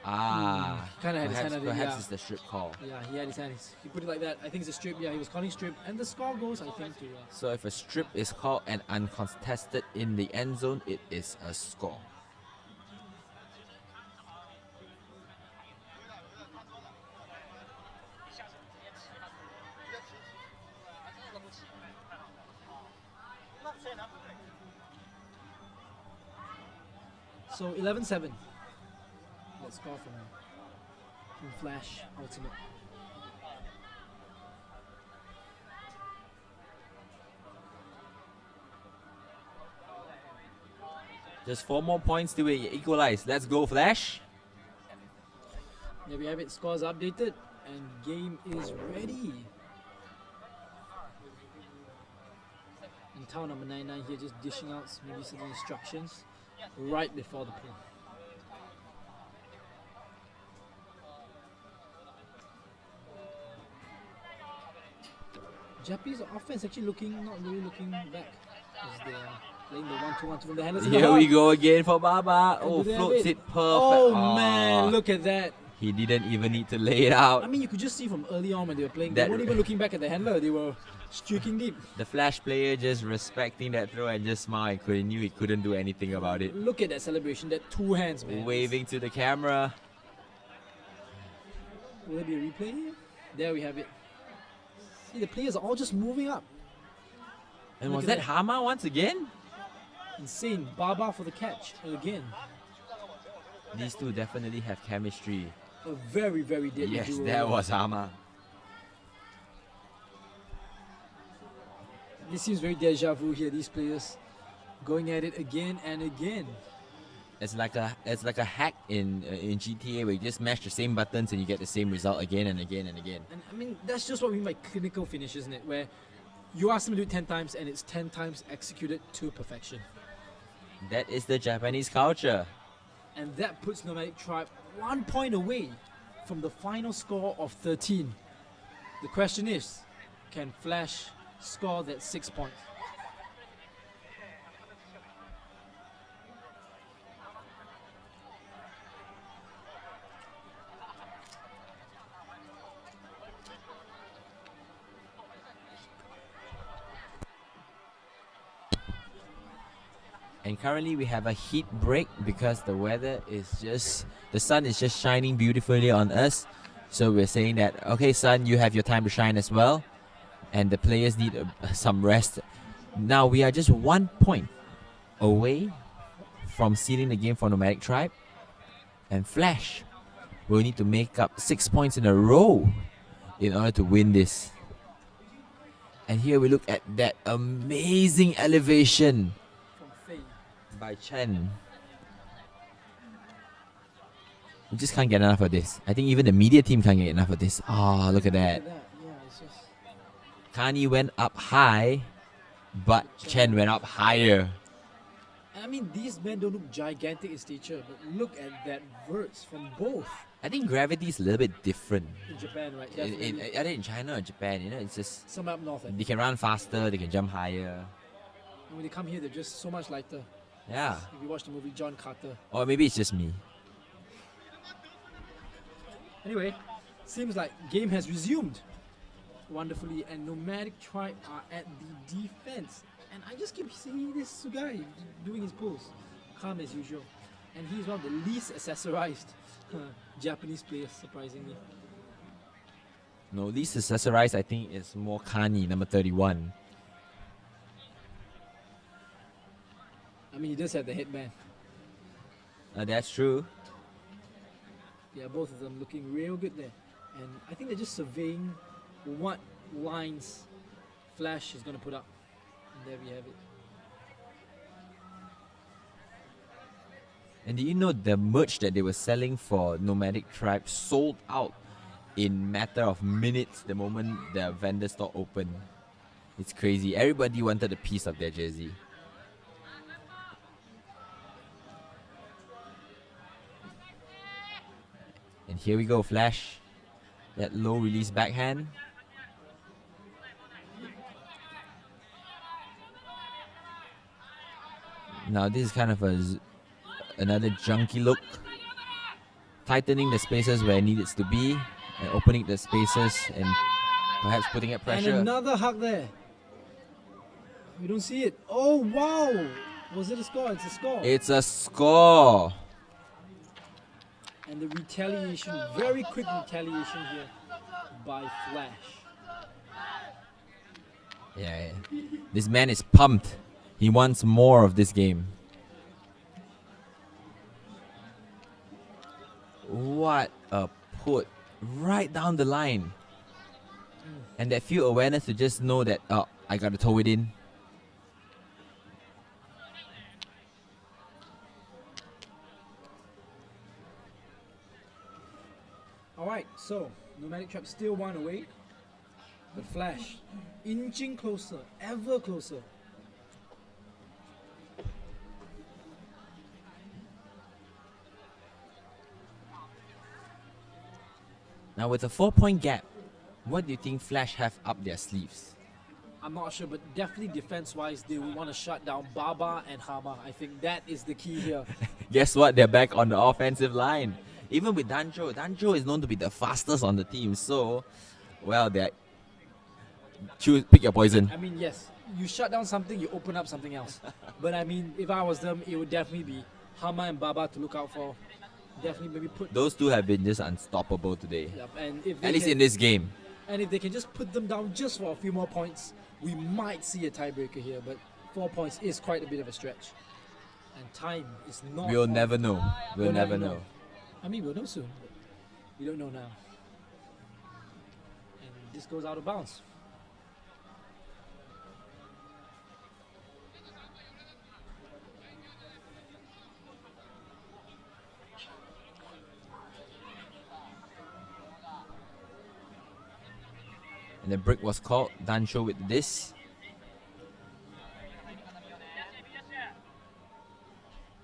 Speaker 2: Kinda had his hand on it,
Speaker 1: perhaps
Speaker 2: yeah.
Speaker 1: it's the strip call.
Speaker 2: Yeah, he had his hands. He put it like that. I think it's a strip. Yeah, he was calling strip. And the score goes, I think, to...
Speaker 1: So if a strip is called and uncontested in the end zone, it is a score.
Speaker 2: So 11-7. Let's go from Flash Ultimate.
Speaker 1: Just 4 more points to equalize. Let's go, Flash.
Speaker 2: There we have it. Scores updated and game is ready. And town number 99 here just dishing out maybe some instructions right before the play. Japanese offense actually not really looking back as they are playing the 1-2-1 from the handles.
Speaker 1: Here we go again for Baba. Oh,
Speaker 2: do they have
Speaker 1: floats
Speaker 2: it?
Speaker 1: it perfect.
Speaker 2: Oh man, look at that.
Speaker 1: He didn't even need to lay it out.
Speaker 2: I mean, you could just see from early on when they were playing,
Speaker 1: That
Speaker 2: they weren't even looking back at the handler, they were streaking deep.
Speaker 1: The Flash player just respecting that throw and just smiled. He knew he couldn't do anything about it.
Speaker 2: Look at that celebration, that 2 hands, man.
Speaker 1: Waving to the camera.
Speaker 2: Will there be a replay here? There we have it. See, the players are all just moving up.
Speaker 1: And
Speaker 2: Look
Speaker 1: was
Speaker 2: at
Speaker 1: that
Speaker 2: that.
Speaker 1: Hama once again?
Speaker 2: Insane. Baba for the catch again.
Speaker 1: These two definitely have chemistry.
Speaker 2: A very, very deadly
Speaker 1: Yes,
Speaker 2: duo.
Speaker 1: that was Hama.
Speaker 2: This seems very deja vu here, these players going at it again and again.
Speaker 1: It's like a hack in GTA where you just mash the same buttons and you get the same result again and again and again.
Speaker 2: And I mean, that's just what we mean by clinical finish, isn't it? Where you ask them to do it 10 times and it's 10 times executed to perfection.
Speaker 1: That is the Japanese culture.
Speaker 2: And that puts Nomadic Tribe 1 point away from the final score of 13. The question is, can Flash score that 6 points?
Speaker 1: And currently we have a heat break because the weather is the sun is just shining beautifully on us. So we're saying that, okay, sun, you have your time to shine as well. And the players need some rest. Now we are just 1 point away from sealing the game for Nomadic Tribe. And Flash will need to make up 6 points in a row in order to win this. And here we look at that amazing elevation
Speaker 2: From Faye.
Speaker 1: by Chen. We just can't get enough of this. I think even the media team can't get enough of this. Oh, look at that.
Speaker 2: Look at that. Yeah, it's just
Speaker 1: Kani went up high, but Chen went up higher.
Speaker 2: I mean, these men don't look gigantic in stature, but look at that verse from both.
Speaker 1: I think gravity is a little bit different.
Speaker 2: In Japan, right?
Speaker 1: Either in China or Japan, it's just
Speaker 2: Some up north.
Speaker 1: they can run faster, they can jump higher.
Speaker 2: And when they come here, they're just so much lighter.
Speaker 1: Yeah.
Speaker 2: If you watch the movie John Carter.
Speaker 1: Or maybe it's just me.
Speaker 2: Anyway, seems like game has resumed wonderfully, and Nomadic Tribe are at the defense. And I just keep seeing this guy doing his pulls, calm as usual. And he's one of the least accessorized Japanese players, surprisingly.
Speaker 1: No, least accessorized I think is more Kani, number 31.
Speaker 2: I mean, he does have the headband.
Speaker 1: That's true.
Speaker 2: Yeah, both of them looking real good there. And I think they're just surveying what lines Flash is going to put up. And there we have it.
Speaker 1: And do you know the merch that they were selling for Nomadic Tribe sold out in matter of minutes the moment the vendor store opened? It's crazy. Everybody wanted a piece of their jersey. And here we go, Flash. That low release backhand. Now this is kind of another junky look. Tightening the spaces where it needs to be and opening the spaces and perhaps putting up pressure.
Speaker 2: And another hug there. We don't see it. Oh, wow. Was it a score? It's a score.
Speaker 1: It's a score.
Speaker 2: And the retaliation, very quick retaliation here by Flash.
Speaker 1: Yeah, this man is pumped. He wants more of this game. What a put right down the line. And that few awareness to just know that, oh, I got to toe it in.
Speaker 2: Alright, so Nomadic Tribe still one away. But Flash inching closer, ever closer.
Speaker 1: Now with a 4-point gap, what do you think Flash have up their sleeves?
Speaker 2: I'm not sure, but definitely defense-wise, they will want to shut down Baba and Hama. I think that is the key here.
Speaker 1: Guess what? They're back on the offensive line. Even with Danjo. Danjo is known to be the fastest on the team. So, well, pick your poison.
Speaker 2: I mean, yes, you shut down something, you open up something else. But I mean, if I was them, it would definitely be Hama and Baba to look out for. Definitely maybe put...
Speaker 1: Those two have been just unstoppable today.
Speaker 2: Yep, and if
Speaker 1: At least in this game.
Speaker 2: And if they can just put them down just for a few more points, we might see a tiebreaker here. But 4 points is quite a bit of a stretch. And time is not...
Speaker 1: We'll never know. We'll never know.
Speaker 2: I mean, we'll know soon, but we don't know now. And this goes out of bounds.
Speaker 1: And the break was called. Dancho with this.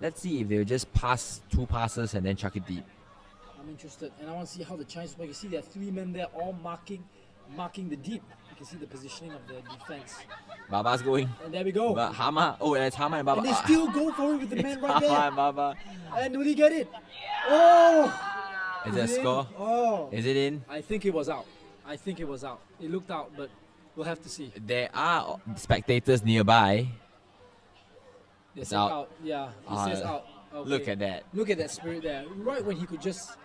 Speaker 1: Let's see if they'll just pass 2 passes and then chuck it deep.
Speaker 2: I'm interested, and I want to see how the Chinese play. You see there are 3 men there all marking the deep. You can see the positioning of the defense.
Speaker 1: Baba's going.
Speaker 2: And there we go.
Speaker 1: But Hama. Oh, and it's Hama and Baba.
Speaker 2: And they still go for it with the man right there.
Speaker 1: Hama and Baba.
Speaker 2: And will he get it? Oh!
Speaker 1: Is it a
Speaker 2: in?
Speaker 1: score?
Speaker 2: Oh!
Speaker 1: Is it in?
Speaker 2: I think it was out. I think it was out. It looked out, but we'll have to see.
Speaker 1: There are spectators nearby.
Speaker 2: They
Speaker 1: It's
Speaker 2: said
Speaker 1: out.
Speaker 2: out. Yeah, he says out. Okay.
Speaker 1: Look at that.
Speaker 2: Look at that spirit there. Right when he could just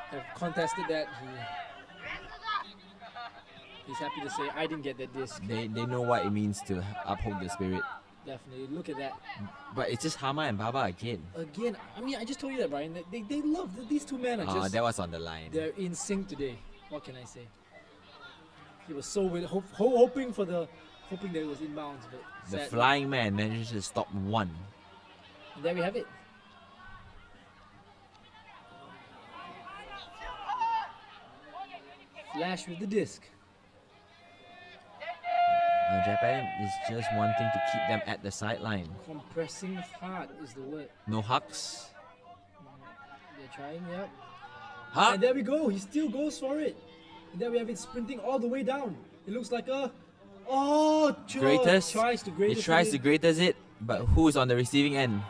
Speaker 2: have contested that, he's happy to say, I didn't get that disc.
Speaker 1: They know what it means to uphold the spirit.
Speaker 2: Definitely. Look at that.
Speaker 1: But it's just Hama and Baba again.
Speaker 2: Again, I mean, I just told you that, Brian. That they love, these two men are just,
Speaker 1: That was on the line.
Speaker 2: they're in sync today. What can I say? He was so hoping that it was inbounds, but
Speaker 1: The
Speaker 2: sadly.
Speaker 1: flying man managed to stop one.
Speaker 2: And there we have it. Flash with the disc.
Speaker 1: Japan is just wanting to keep them at the sideline.
Speaker 2: Compressing hard is the word.
Speaker 1: No hugs.
Speaker 2: They're trying, yep.
Speaker 1: Hug.
Speaker 2: And there we go. He still goes for it. And there we have it sprinting all the way down. It looks like a
Speaker 1: Greatest.
Speaker 2: Tries to
Speaker 1: He
Speaker 2: greatest.
Speaker 1: tries to greatest it, but who's on the receiving end?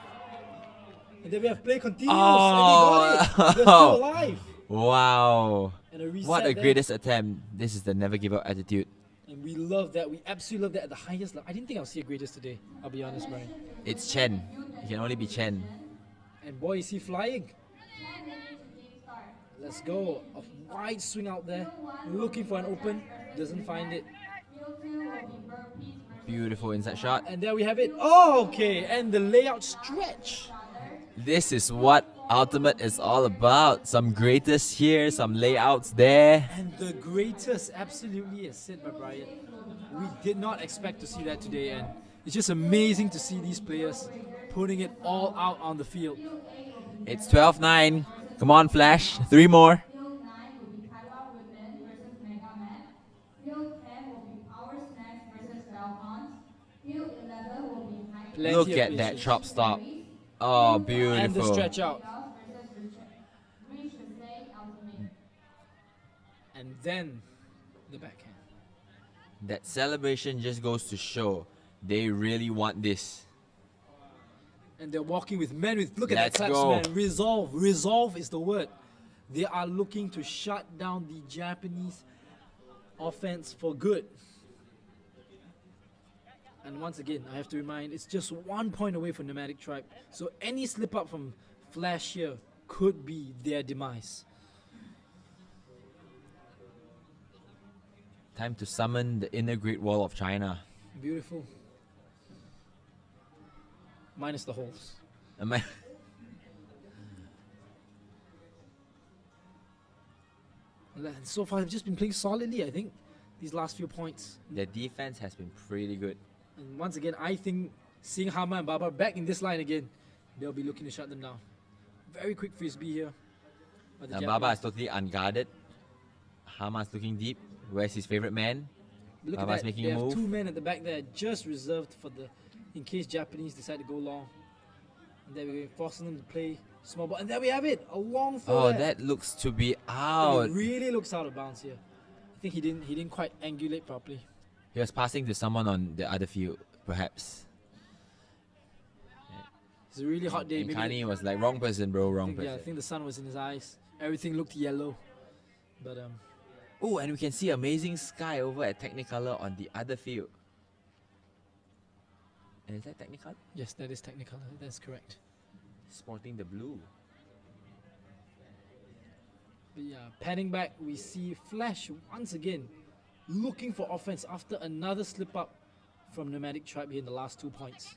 Speaker 2: And then we have play continues.
Speaker 1: Oh.
Speaker 2: And they got it. They're still alive.
Speaker 1: Wow.
Speaker 2: And a reset
Speaker 1: What a
Speaker 2: there.
Speaker 1: greatest attempt. This is the never give up attitude.
Speaker 2: And we love that. We absolutely love that at the highest level. I didn't think I'll see a greatest today. I'll be honest, Brian.
Speaker 1: It's Chen. It can only be Chen.
Speaker 2: And boy, is he flying. Let's go. A wide swing out there. Looking for an open. Doesn't find it.
Speaker 1: Beautiful inside shot.
Speaker 2: And there we have it. Oh, okay. And the layout stretch.
Speaker 1: This is what Ultimate is all about. Some greatest here, some layouts there.
Speaker 2: And the greatest, absolutely, as said by Brian. We did not expect to see that today. And it's just amazing to see these players putting it all out on the field.
Speaker 1: It's 12-9. Come on, Flash. 3 more.
Speaker 3: Field 9 will be Taiwan Women versus Mega Man. Field 10 will be Power Snacks versus Falcons. Field 11 will be High
Speaker 2: Plenty
Speaker 1: Look
Speaker 2: of
Speaker 1: at that
Speaker 2: patience.
Speaker 1: chop stop. Oh,
Speaker 2: And the
Speaker 1: beautiful.
Speaker 2: stretch out.
Speaker 3: versus Reach the Play Ultimate.
Speaker 2: And then the backhand.
Speaker 1: That celebration just goes to show they really want this.
Speaker 2: And they're walking with men with, look at
Speaker 1: Let's
Speaker 2: that claps,
Speaker 1: go.
Speaker 2: man. Resolve is the word. They are looking to shut down the Japanese offense for good. And once again, I have to remind, it's just 1 point away from Nomadic Tribe. So any slip up from Flash here could be their demise.
Speaker 1: Time to summon the inner Great Wall of China.
Speaker 2: Beautiful. Minus the holes.
Speaker 1: Am I?
Speaker 2: And so far, they've just been playing solidly, I think, these last few points.
Speaker 1: Their defense has been pretty good.
Speaker 2: And once again, I think seeing Hama and Baba back in this line again, they'll be looking to shut them down. Very quick frisbee here. by the
Speaker 1: Baba is
Speaker 2: Japanese.
Speaker 1: totally unguarded. Hama's looking deep. Where's his favorite man?
Speaker 2: Look
Speaker 1: Baba's
Speaker 2: at that.
Speaker 1: making
Speaker 2: They
Speaker 1: a
Speaker 2: have
Speaker 1: move.
Speaker 2: 2 men at the back there, just reserved for the, in case Japanese decide to go long. And there we go, forcing them to play small ball. And there we have it, a long throw.
Speaker 1: Oh,
Speaker 2: there.
Speaker 1: that looks to be
Speaker 2: It
Speaker 1: out.
Speaker 2: really looks out of bounds here. I think he didn't quite angulate properly.
Speaker 1: He was passing to someone on the other field, perhaps.
Speaker 2: It's a really hot day.
Speaker 1: And
Speaker 2: Maybe
Speaker 1: Kani was like, wrong person, bro, wrong
Speaker 2: I
Speaker 1: person.
Speaker 2: think the sun was in his eyes. Everything looked yellow. But
Speaker 1: Oh, and we can see amazing sky over at Technicolor on the other field. And is that Technicolor?
Speaker 2: yes, that is technical. That's correct.
Speaker 1: Sporting the blue.
Speaker 2: But yeah, panning back, we see Flash once again looking for offense after another slip up from Nomadic Tribe here in the last 2 points.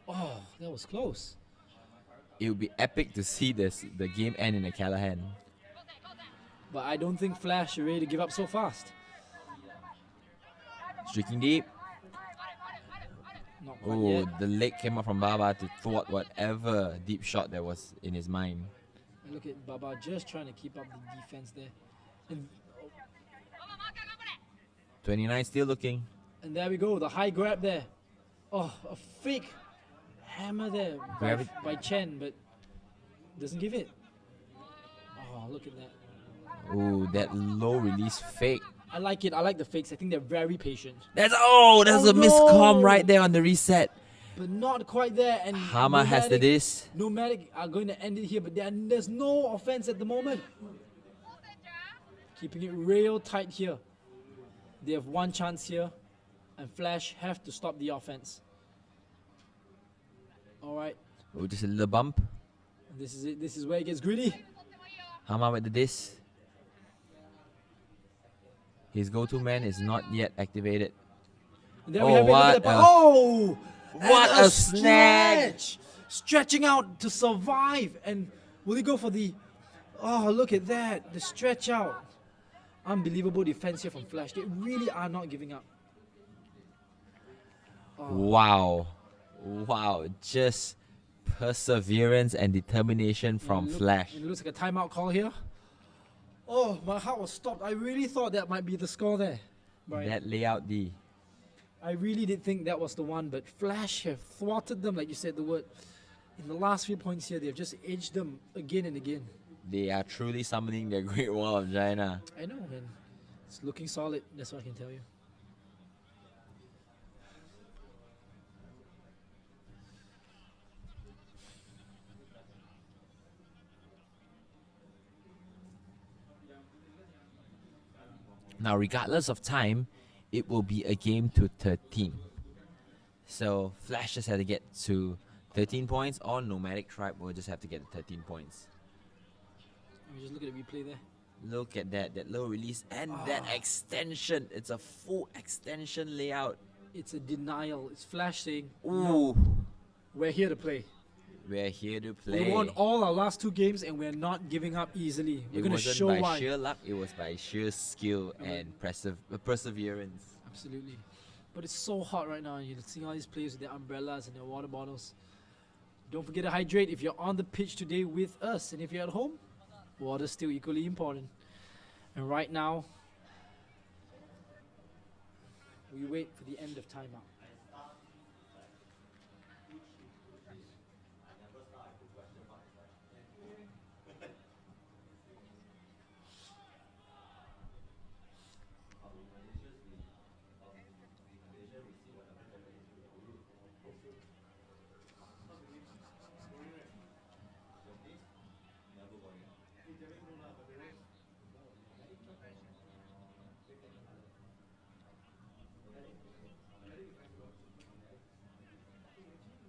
Speaker 2: Oh, that was close.
Speaker 1: It would be epic to see the game end in a Callahan.
Speaker 2: But I don't think Flash are ready to give up so fast.
Speaker 1: Streaking deep.
Speaker 2: Not quite
Speaker 1: Oh,
Speaker 2: yet.
Speaker 1: the leg came up from Baba to thwart whatever deep shot that was in his mind.
Speaker 2: And look at Baba just trying to keep up the defense there. And,
Speaker 1: 29 still looking.
Speaker 2: and there we go, the high grab there. Oh, a fake hammer there
Speaker 1: Grab it.
Speaker 2: by Chen, but doesn't give it. Oh, look at that.
Speaker 1: Oh, that low release fake.
Speaker 2: I like it. I like the fakes. I think they're very patient.
Speaker 1: That's a
Speaker 2: Oh,
Speaker 1: miscomm
Speaker 2: no.
Speaker 1: right there on the reset.
Speaker 2: But not quite there. And
Speaker 1: Hama has the diss.
Speaker 2: Nomadic are going to end it here, but there's no offense at the moment. Keeping it real tight here. They have one chance here, and Flash have to stop the offense. All right,
Speaker 1: Oh, just a little bump.
Speaker 2: this is it. This is where it gets gritty.
Speaker 1: Hama with the diss. His go-to man is not yet activated.
Speaker 2: And there we have it. Look at that. Oh!
Speaker 1: What
Speaker 2: And
Speaker 1: a snag!
Speaker 2: stretch! Stretching out to survive. And will he go for the... Oh, look at that. The stretch out. Unbelievable defense here from Flash. They really are not giving up.
Speaker 1: Wow. Wow. Just perseverance and determination from Flash.
Speaker 2: It looks like a timeout call here. Oh, my heart was stopped. I really thought that might be the score there. Brian.
Speaker 1: That layout D.
Speaker 2: I really did think that was the one, but Flash have thwarted them, like you said the word. In the last few points here, they've just edged them again and again.
Speaker 1: They are truly summoning the Great Wall of China.
Speaker 2: I know, man. It's looking solid, that's what I can tell you.
Speaker 1: Now, regardless of time, it will be a game to 13. So, Flash just had to get to 13 points, or Nomadic Tribe will just have to get 13 points.
Speaker 2: Let me just look at the replay there.
Speaker 1: Look at that low release and that extension. It's a full extension layout.
Speaker 2: It's a denial. It's Flash saying,
Speaker 1: Ooh,
Speaker 2: no, we're here to play.
Speaker 1: we're here to play.
Speaker 2: We won all our last 2 games and we're not giving up easily. We're going to show
Speaker 1: by
Speaker 2: why.
Speaker 1: sheer luck, it was by sheer skill and perseverance.
Speaker 2: Absolutely. But it's so hot right now. You're seeing all these players with their umbrellas and their water bottles. Don't forget to hydrate if you're on the pitch today with us. And if you're at home, water's still equally important. And right now, we wait for the end of timeout.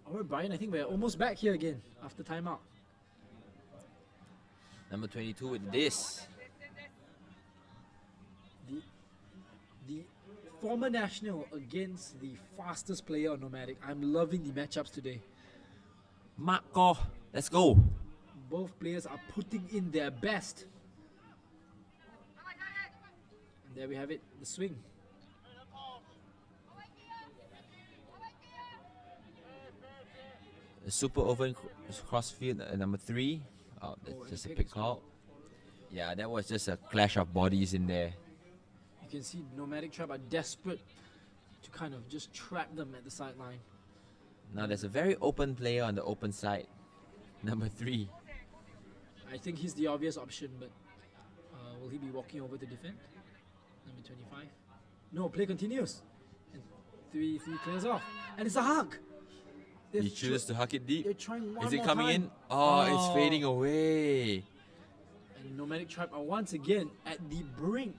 Speaker 2: Alright, Brian, I think we're almost back here again after timeout.
Speaker 1: Number 22 with this.
Speaker 2: The former national against the fastest player on Nomadic. I'm loving the matchups today.
Speaker 1: Marco, let's go.
Speaker 2: Both players are putting in their best. And there we have it, the swing.
Speaker 1: Super over crossfield number 3. Oh, that's just a pick call. Yeah, that was just a clash of bodies in there.
Speaker 2: You can see Nomadic Tribe are desperate to kind of just trap them at the sideline.
Speaker 1: Now there's a very open player on the open side. Number 3.
Speaker 2: I think he's the obvious option, but will he be walking over to defend? Number 25. No, play continues. And 3 clears off. And it's a hug.
Speaker 1: He chooses to huck it deep.
Speaker 2: They're trying one
Speaker 1: Is it
Speaker 2: more
Speaker 1: coming
Speaker 2: time.
Speaker 1: in? Oh, it's fading away.
Speaker 2: And Nomadic Tribe are once again at the brink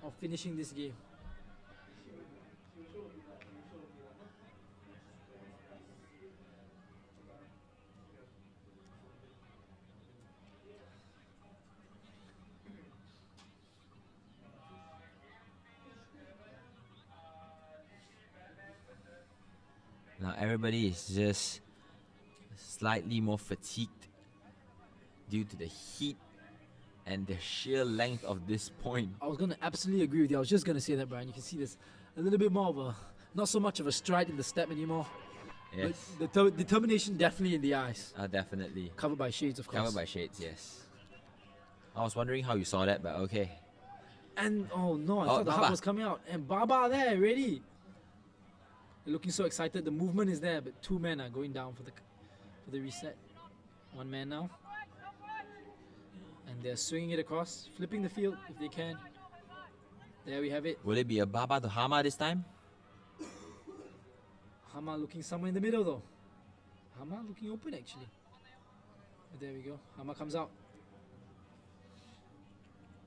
Speaker 2: of finishing this game.
Speaker 1: Now everybody is just slightly more fatigued due to the heat and the sheer length of this point.
Speaker 2: I was going to absolutely agree with you. I was just going to say that, Brian. You can see there's a little bit more of a, not so much of a stride in the step anymore.
Speaker 1: Yes.
Speaker 2: But the determination definitely in the eyes.
Speaker 1: Definitely.
Speaker 2: Covered by shades, of course.
Speaker 1: Covered by shades, yes. I was wondering how you saw that, but okay.
Speaker 2: And, oh no, I
Speaker 1: Oh,
Speaker 2: thought the
Speaker 1: Baba.
Speaker 2: heart was coming out. And Baba there, ready. They're looking so excited. The movement is there, but 2 men are going down for the reset. 1 man now. And they're swinging it across, flipping the field if they can. There we have it.
Speaker 1: Will it be a Baba to Hama this time?
Speaker 2: Hama looking somewhere in the middle though. Hama looking open actually. But there we go. Hama comes out.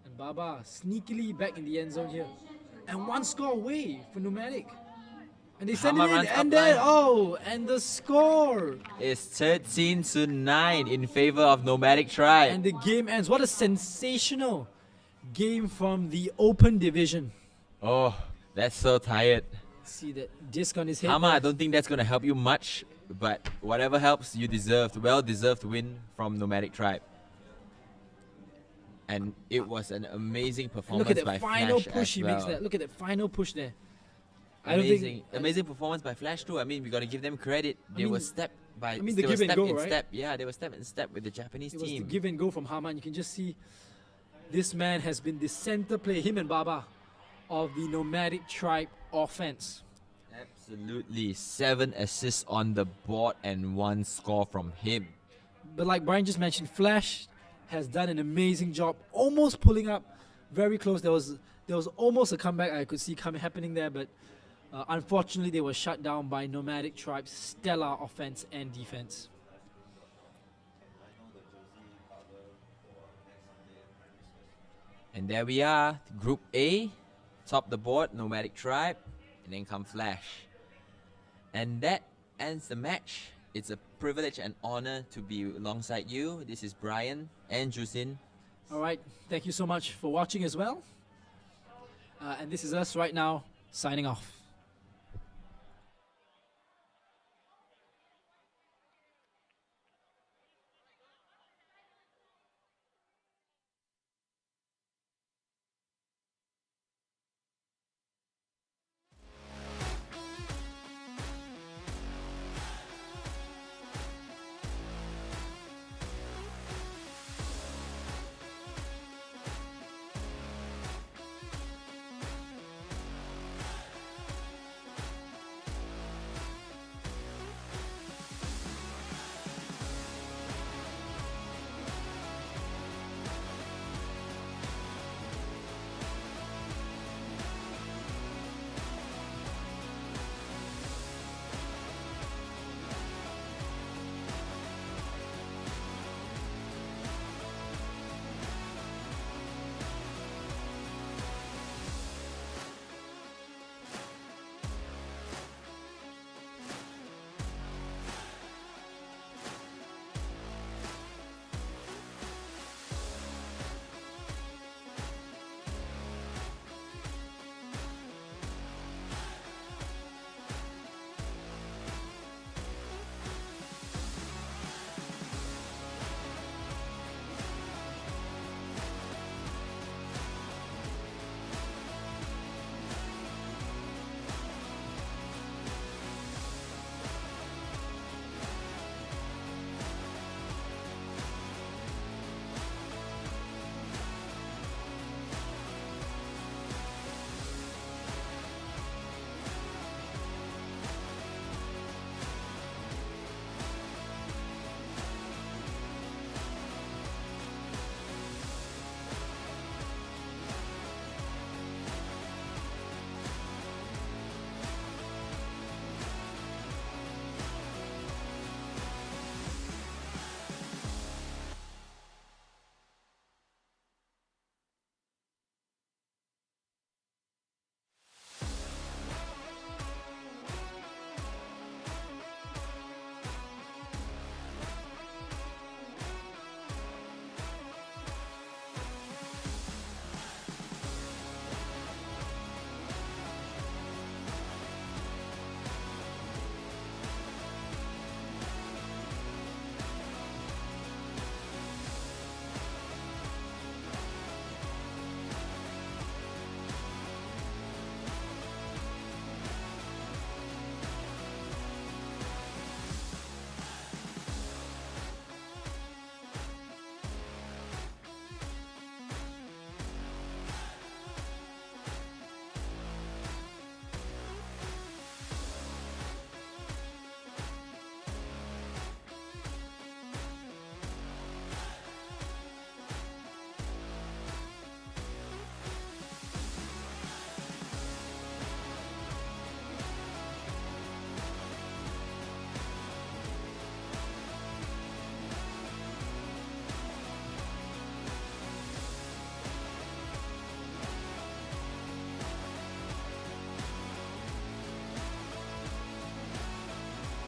Speaker 2: And Baba sneakily back in the end zone here. And 1 score away for Nomadic. And they send it
Speaker 1: Hama
Speaker 2: in,
Speaker 1: runs
Speaker 2: and
Speaker 1: up
Speaker 2: then,
Speaker 1: line.
Speaker 2: oh, and the score.
Speaker 1: It's 13-9 in favor of Nomadic Tribe.
Speaker 2: And the game ends. What a sensational game from the open division.
Speaker 1: Oh, that's so tired.
Speaker 2: See that disc on his head.
Speaker 1: Hama, I
Speaker 2: there.
Speaker 1: don't think that's going to help you much, but whatever helps, you deserved. Well-deserved win from Nomadic Tribe. And it was an amazing
Speaker 2: And
Speaker 1: performance
Speaker 2: look at
Speaker 1: by
Speaker 2: that final
Speaker 1: Flash
Speaker 2: push
Speaker 1: as
Speaker 2: he
Speaker 1: well.
Speaker 2: makes there. Look at that final push there.
Speaker 1: Amazing performance by Flash too. I mean, we got to give them credit. They were step by.
Speaker 2: the
Speaker 1: they were
Speaker 2: give and
Speaker 1: step
Speaker 2: go,
Speaker 1: in
Speaker 2: right?
Speaker 1: step. Yeah, they were step in step with the Japanese
Speaker 2: It was the
Speaker 1: team.
Speaker 2: give and go from Hama. And you can just see this man has been the center player, him and Baba, of the Nomadic Tribe offense.
Speaker 1: Absolutely, 7 assists on the board and 1 score from him.
Speaker 2: But like Brian just mentioned, Flash has done an amazing job, almost pulling up very close. There was almost a comeback I could see happening there, but unfortunately they were shut down by Nomadic Tribe's stellar offense and defense.
Speaker 1: And there we are, Group A, top the board, Nomadic Tribe, and then come Flash. And that ends the match. It's a privilege and honor to be alongside you. This is Brian and Jusin.
Speaker 2: All right, thank you so much for watching as well. And this is us right now, signing off.